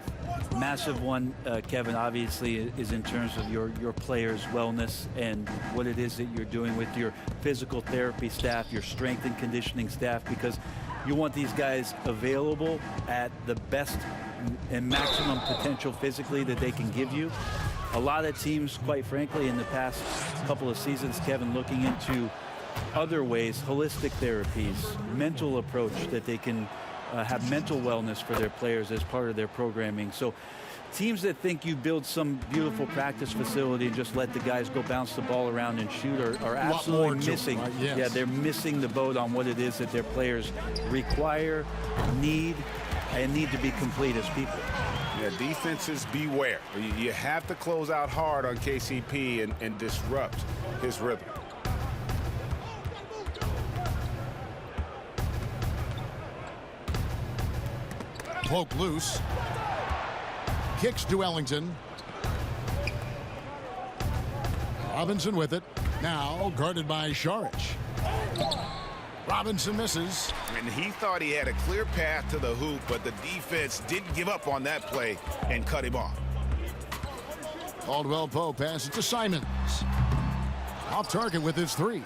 Massive one, Kevin, obviously, is in terms of your players' wellness and what it is that you're doing with your physical therapy staff, your strength and conditioning staff, because you want these guys available at the best and maximum potential physically that they can give you. A lot of teams, quite frankly, in the past couple of seasons, Kevin, looking into other ways, holistic therapies, mental approach that they can have mental wellness for their players as part of their programming. So teams that think you build some beautiful practice facility and just let the guys go bounce the ball around and shoot are absolutely missing. Yes. Yeah, they're missing the boat on what it is that their players require, need to be complete as people. Yeah, defenses beware. You have to close out hard on KCP and disrupt his rhythm. Poke loose. Kicks to Ellington. Robinson with it. Now guarded by Saric. Robinson misses. And he thought he had a clear path to the hoop, but the defense didn't give up on that play and cut him off. Caldwell Pope passes to Simons. Off target with his three.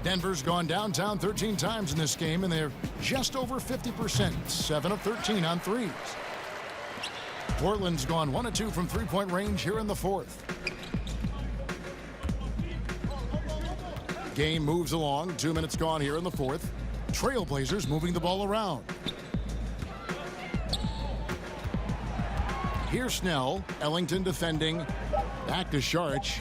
Denver's gone downtown 13 times in this game, and they're just over 50%, 7 of 13 on threes. Portland's gone 1 of 2 from three-point range here in the fourth. Game moves along, 2 minutes gone here in the fourth. Trailblazers moving the ball around. Here's Snell, Ellington defending, back to Saric.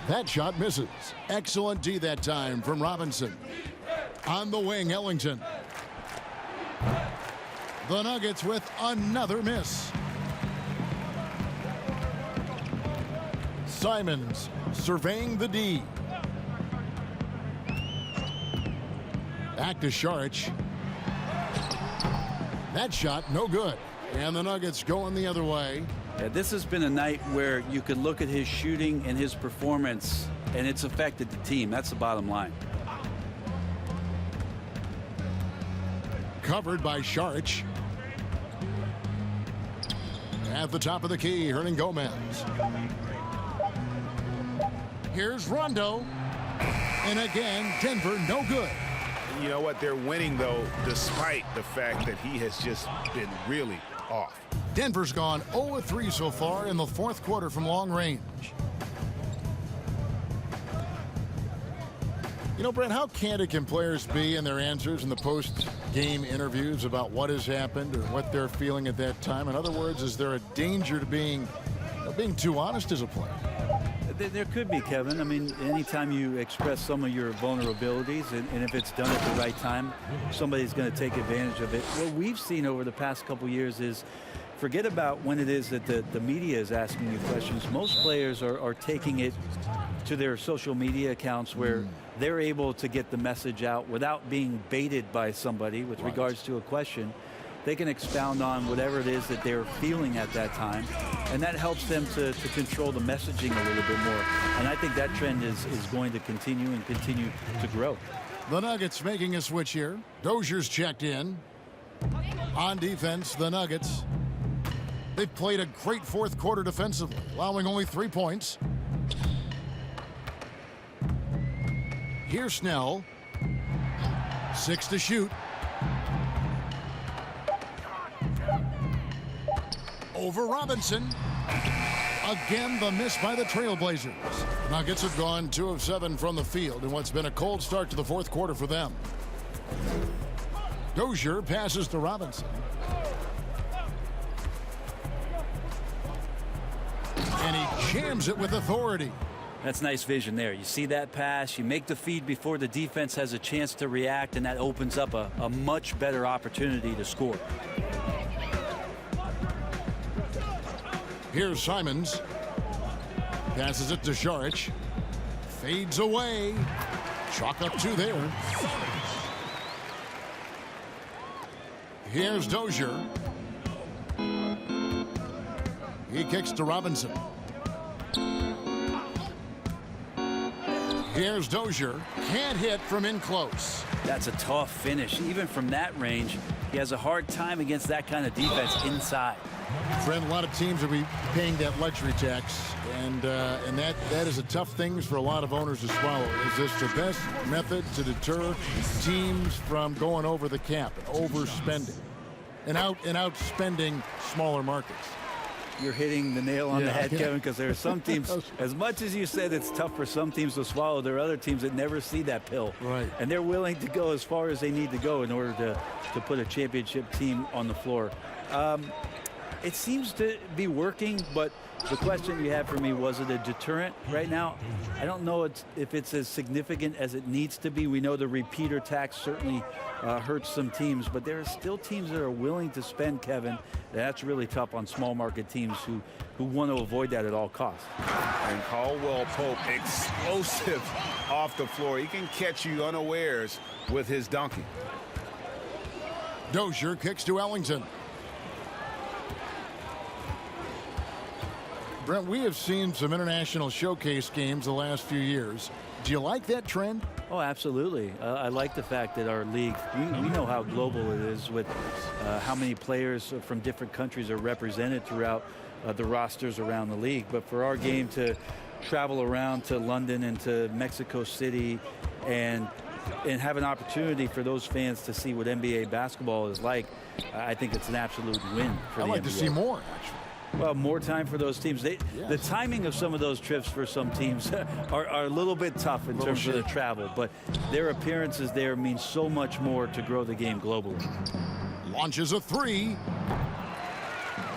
That shot misses. Excellent D that time from Robinson. On the wing, Ellington. The Nuggets with another miss. Simons surveying the D. Back to Saric. That shot, no good. And the Nuggets going the other way. Yeah, this has been a night where you can look at his shooting and his performance, and it's affected the team. That's the bottom line. Covered by Saric. At the top of the key, Hernan Gomez. Here's Rondo. And again, Denver no good. You know what? They're winning, though, despite the fact that he has just been really off. Denver's gone 0 of 3 so far in the fourth quarter from long range. You know, Brent, how candid can players be in their answers in the post-game interviews about what has happened or what they're feeling at that time? In other words, is there a danger to being too honest as a player? There could be, Kevin. I mean, anytime you express some of your vulnerabilities, and if it's done at the right time, somebody's going to take advantage of it. What we've seen over the past couple years is, forget about when it is that the media is asking you questions. Most players are taking it to their social media accounts where they're able to get the message out without being baited by somebody with regards to a question. They can expound on whatever it is that they're feeling at that time, and that helps them to control the messaging a little bit more. And I think that trend is going to continue and continue to grow. The Nuggets making a switch here. Dozier's checked in. On defense, the Nuggets. They've played a great fourth quarter defensively, allowing only 3 points. Here's Snell. 6 to shoot. Over Robinson. Again, the miss by the Trailblazers. Nuggets have gone 2 of 7 from the field in what's been a cold start to the fourth quarter for them. Dozier passes to Robinson. And he jams it with authority. That's nice vision there. You see that pass, you make the feed before the defense has a chance to react, and that opens up a much better opportunity to score. Here's Simons. Passes it to Šarić. Fades away. Chalk up 2 there. Here's Dozier. He kicks to Robinson. Here's Dozier. Can't hit from in close. That's a tough finish. Even from that range, he has a hard time against that kind of defense inside. Friend, a lot of teams will be paying that luxury tax, and that is a tough thing for a lot of owners to swallow. Is this the best method to deter teams from going over the cap and overspending and outspending smaller markets? You're hitting the nail on the head, Kevin, because there are some teams, as much as you said it's tough for some teams to swallow, there are other teams that never see that pill. Right. And they're willing to go as far as they need to go in order to put a championship team on the floor. It seems to be working, but the question you had for me, was it a deterrent right now? I don't know if it's as significant as it needs to be. We know the repeater tax certainly hurts some teams, but there are still teams that are willing to spend, Kevin. That's really tough on small market teams who want to avoid that at all costs. And Caldwell Pope, explosive off the floor. He can catch you unawares with his dunking. Dozier kicks to Ellington. Brent, we have seen some international showcase games the last few years. Do you like that trend? Oh, absolutely. I like the fact that our league, we know how global it is with how many players from different countries are represented throughout the rosters around the league. But for our game to travel around to London and to Mexico City and have an opportunity for those fans to see what NBA basketball is like, I think it's an absolute win for the NBA. I'd like to see more, actually. Well, more time for those teams. The timing of some of those trips for some teams are a little bit tough in terms of the travel, but their appearances there mean so much more to grow the game globally. Launches a 3.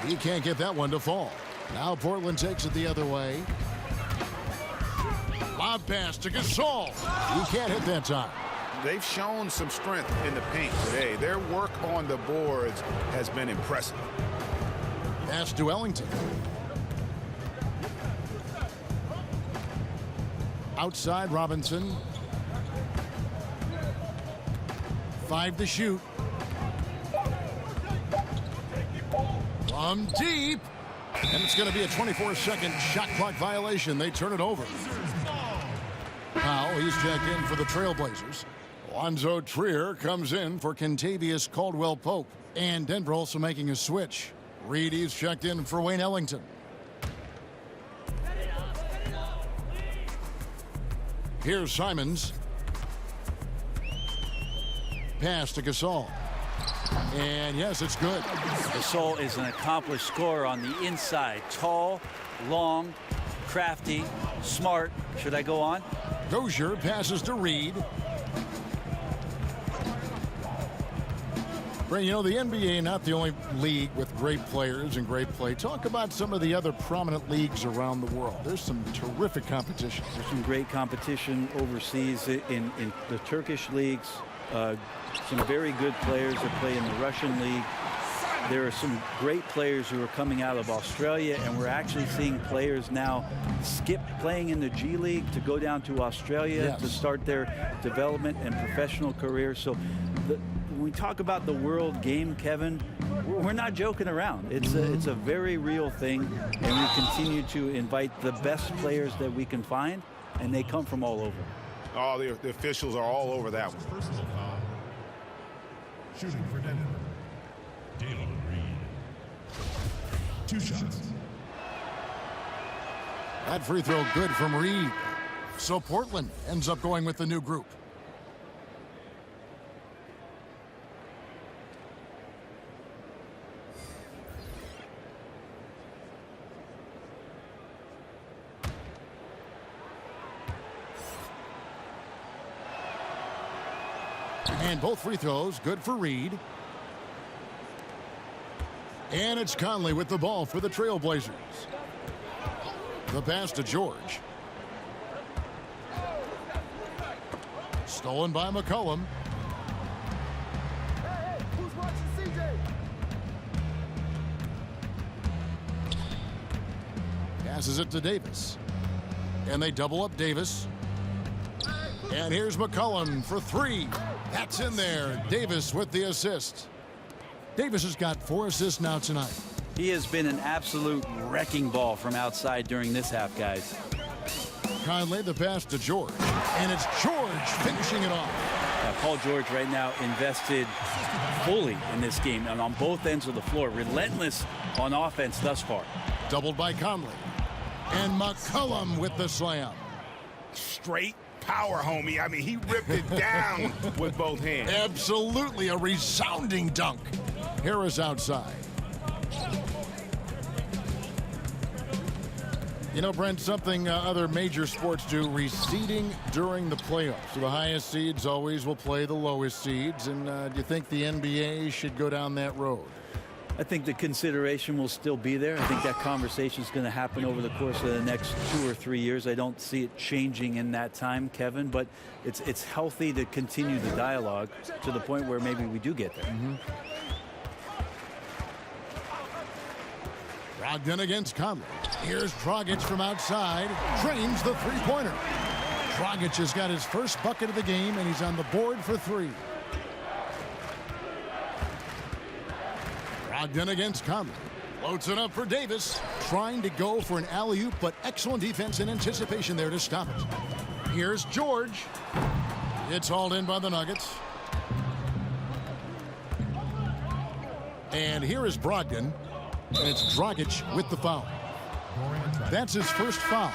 He can't get that one to fall. Now Portland takes it the other way. Lob pass to Gasol. He can't hit that time. They've shown some strength in the paint today. Their work on the boards has been impressive. Pass to Ellington. Outside Robinson. 5 to shoot. From deep. And it's going to be a 24-second shot clock violation. They turn it over. Powell, he's checked in for the Trailblazers. Lonzo Trier comes in for Kentavious Caldwell-Pope. And Denver also making a switch. Reed, he's checked in for Wayne Ellington. Here's Simons. Pass to Gasol. And yes, it's good. Gasol is an accomplished scorer on the inside. Tall, long, crafty, smart. Should I go on? Dozier passes to Reed. Ray, you know, the NBA not the only league with great players and great play. Talk about some of the other prominent leagues around the world. There's some terrific competition. There's some great competition overseas in the Turkish leagues. Some very good players that play in the Russian league. There are some great players who are coming out of Australia, and we're actually seeing players now skip playing in the G League to go down to Australia to start their development and professional careers. So when we talk about the world game, Kevin, we're not joking around. It's a very real thing, and we continue to invite the best players that we can find, and they come from all over. Oh, the officials are all over that one. Personal foul. Shooting for Denver. Galen Reed. 2 shots. That free throw good from Reed. So Portland ends up going with the new group. And both free throws good for Reed. And it's Conley with the ball for the Trailblazers. The pass to George. Stolen by McCollum. Hey, who's watching CJ? Passes it to Davis. And they double up Davis. And here's McCollum for 3. That's in there. Davis with the assist. Davis has got 4 assists now tonight. He has been an absolute wrecking ball from outside during this half, guys. Conley the pass to George. And it's George finishing it off. Paul George right now invested fully in this game and on both ends of the floor. Relentless on offense thus far. Doubled by Conley. And McCollum with the slam. Straight power, homie. I mean, he ripped it down with both hands. Absolutely a resounding dunk. Harris outside. You know, Brent, something other major sports do, reseeding during the playoffs. So the highest seeds always will play the lowest seeds. And do you think the NBA should go down that road? I think the consideration will still be there. I think that conversation is going to happen over the course of the next 2 or 3 years. I don't see it changing in that time, Kevin, but it's healthy to continue the dialogue to the point where maybe we do get there. Brogdon against Conley. Here's Dragic from outside. Drains the three-pointer. Dragic has got his first bucket of the game, and he's on the board for 3. Brogdon against Conley. Floats it up for Davis. Trying to go for an alley-oop, but excellent defense and anticipation there to stop it. Here's George. It's hauled in by the Nuggets. And here is Brogdon. And it's Dragic with the foul. That's his first foul.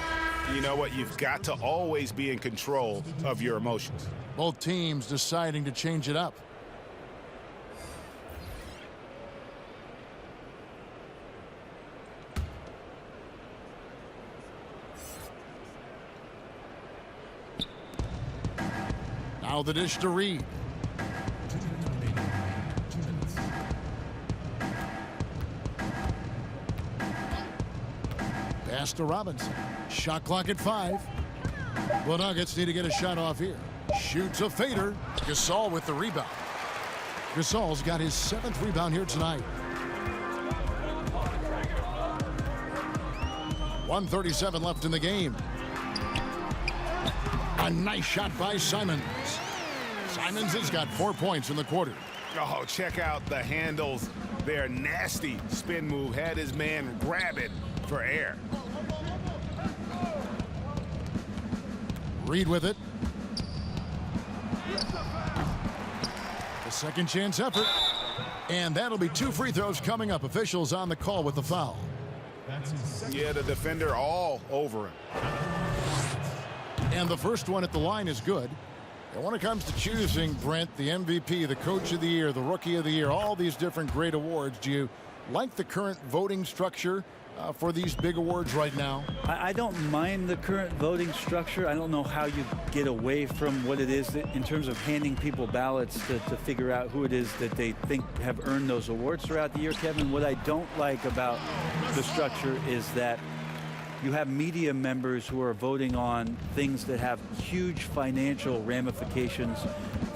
You know what? You've got to always be in control of your emotions. Both teams deciding to change it up. Now the dish to Reed. Pass to Robinson. Shot clock at 5. The Nuggets need to get a shot off here. Shoots a fader. Gasol with the rebound. Gasol's got his 7th rebound here tonight. 1:37 left in the game. A nice shot by Simons. Simons has got 4 points in the quarter. Oh, check out the handles. Their nasty spin move had his man grab it for air. Reed with it. The second chance effort. And that'll be 2 free throws coming up. Officials on the call with the foul. Yeah, the defender all over him. And the first one at the line is good. And when it comes to choosing, Brent, the MVP, the Coach of the Year, the Rookie of the Year, all these different great awards, do you like the current voting structure for these big awards right now? I don't mind the current voting structure. I don't know how you get away from what it is that, in terms of handing people ballots to figure out who it is that they think have earned those awards throughout the year, Kevin. What I don't like about the structure is that you have media members who are voting on things that have huge financial ramifications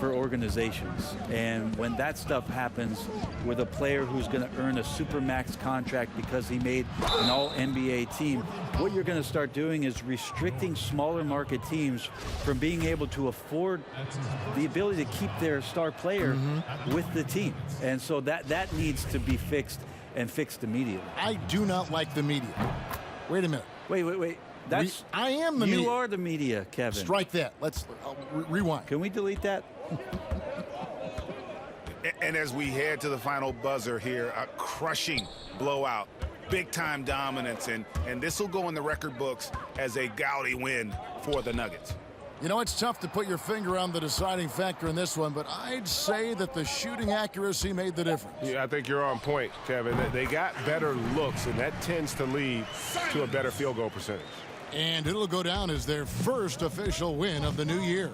for organizations. And when that stuff happens with a player who's going to earn a supermax contract because he made an all-NBA team, what you're going to start doing is restricting smaller market teams from being able to afford the ability to keep their star player with the team. And so that needs to be fixed, and fixed immediately. I do not like the media. Wait a minute. Wait. I am the media. You are the media, Kevin. Strike that. Let's rewind. Can we delete that? And as we head to the final buzzer here, a crushing blowout, big-time dominance, and this will go in the record books as a gaudy win for the Nuggets. You know, it's tough to put your finger on the deciding factor in this one, but I'd say that the shooting accuracy made the difference. Yeah, I think you're on point, Kevin. They got better looks, and that tends to lead to a better field goal percentage. And it'll go down as their first official win of the new year.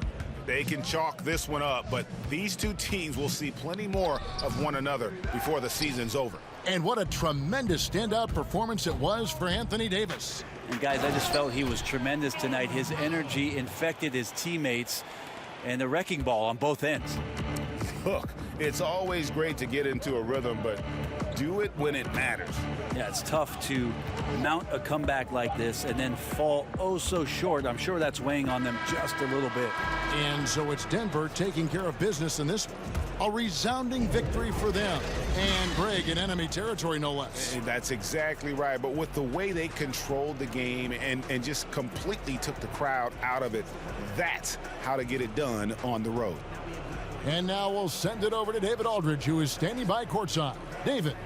They can chalk this one up, but these two teams will see plenty more of one another before the season's over. And what a tremendous standout performance it was for Anthony Davis. And guys, I just felt he was tremendous tonight. His energy infected his teammates, and the wrecking ball on both ends. Look, It's always great to get into a rhythm, but do it when it matters. Yeah, it's tough to mount a comeback like this and then fall oh so short. I'm sure that's weighing on them just a little bit. And so it's Denver taking care of business in this one. A resounding victory for them. And Greg in enemy territory, no less. That's exactly right. But with the way they controlled the game and just completely took the crowd out of it, that's how to get it done on the road. And now we'll send it over to David Aldridge, who is standing by courtside. David.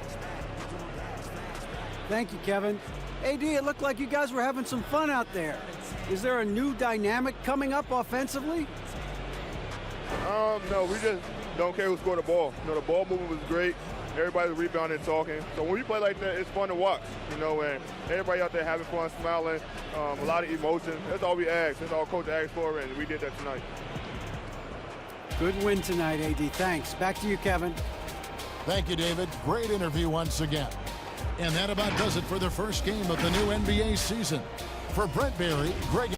Thank you, Kevin. AD, it looked like you guys were having some fun out there. Is there a new dynamic coming up offensively? No, we just don't care who scored the ball. You know, the ball movement was great. Everybody's rebounding and talking. So when we play like that, it's fun to watch, you know, and everybody out there having fun, smiling, a lot of emotion. That's all we ask. That's all Coach asked for, and we did that tonight. Good win tonight, AD. Thanks. Back to you, Kevin. Thank you, David. Great interview once again. And that about does it for the first game of the new NBA season. For Brent Barry, Greg.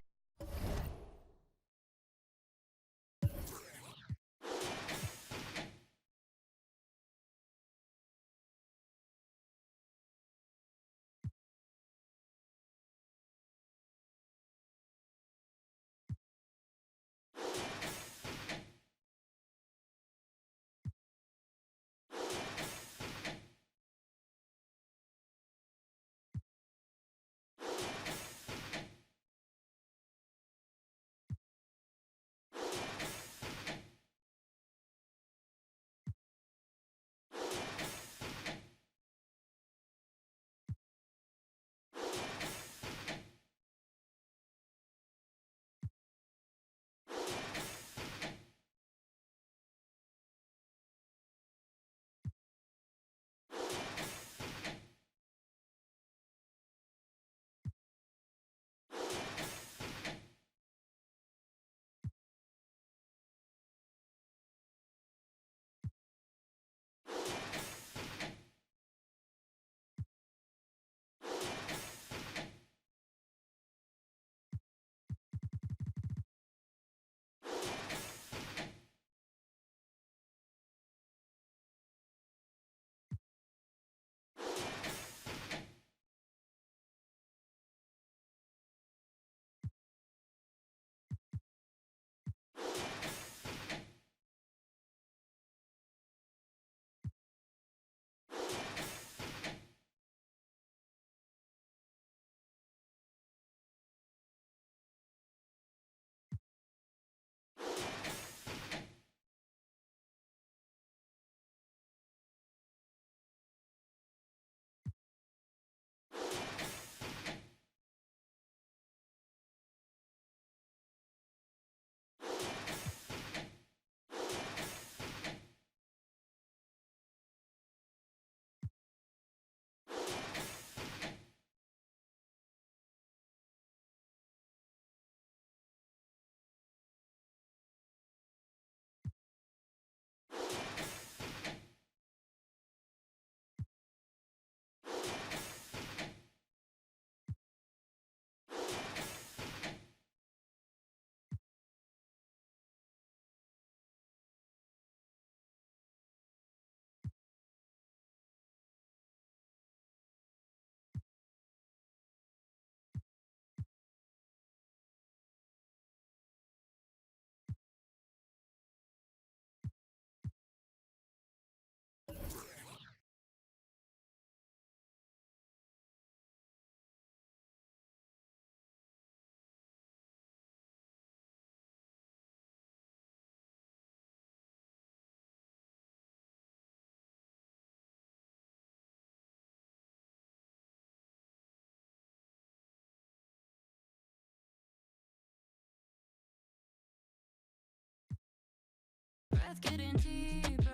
Breath getting deeper,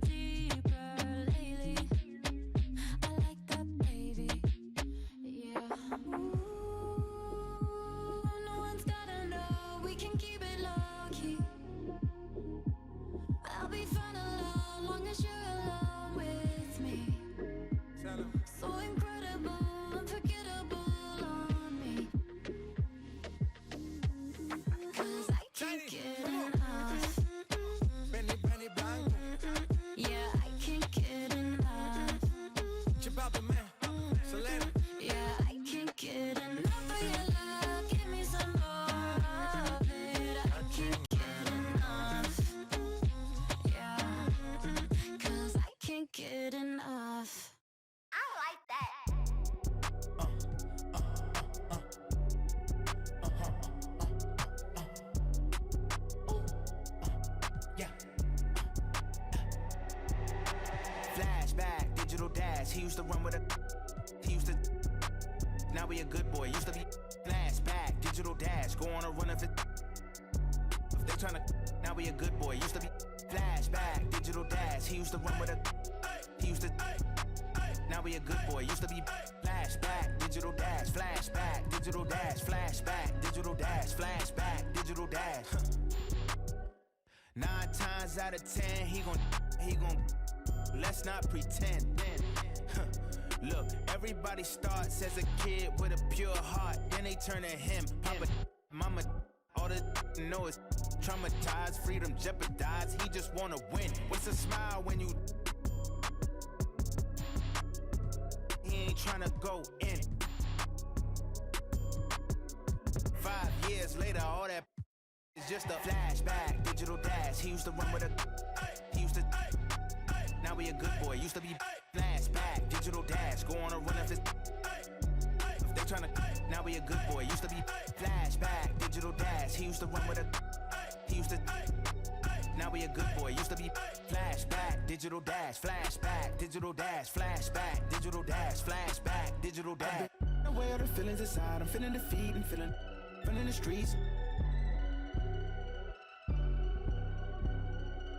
deeper lately. I like that, baby. Yeah. Ooh, no one's gotta know. We can keep it low key. I'll be fine alone, long as you're alone with me. So incredible, unforgettable on me. 'Cause I can't get enough. enough. I like that. Flashback, digital dash. He used to run with a. He used to. Now he a good boy. Used to be. Flashback, digital dash. Go on a run of it. If they tryna. Now he a good boy. Used to be. Flashback, digital dash. He used to run with a. He used to. Now he a good boy. Used to be. Flashback, digital dash. Flashback, digital dash. Flashback, digital dash. Flashback, digital dash. 9 times out of 10, he gon' let's not pretend. Look, everybody starts as a kid with a pure heart, then they turn to him. Papa, mama, all the know is traumatized, freedom jeopardized. He just wanna win. What's a smile when you? He ain't tryna go in. 5 years later, all that is just a flashback, digital dash. He used to run with a. He used to. Now he a good boy. Used to be flashback, digital dash. Go on a run of his. If they tryna. Now he a good boy. Used to be flashback, digital dash. He used to run with a. He used to. Now he a good boy. Used to be flashback, digital dash. Flashback, digital dash. Flashback, digital dash. Flashback, digital dash. Aware of the feelings inside. I'm feeling defeat and feeling. Running the streets.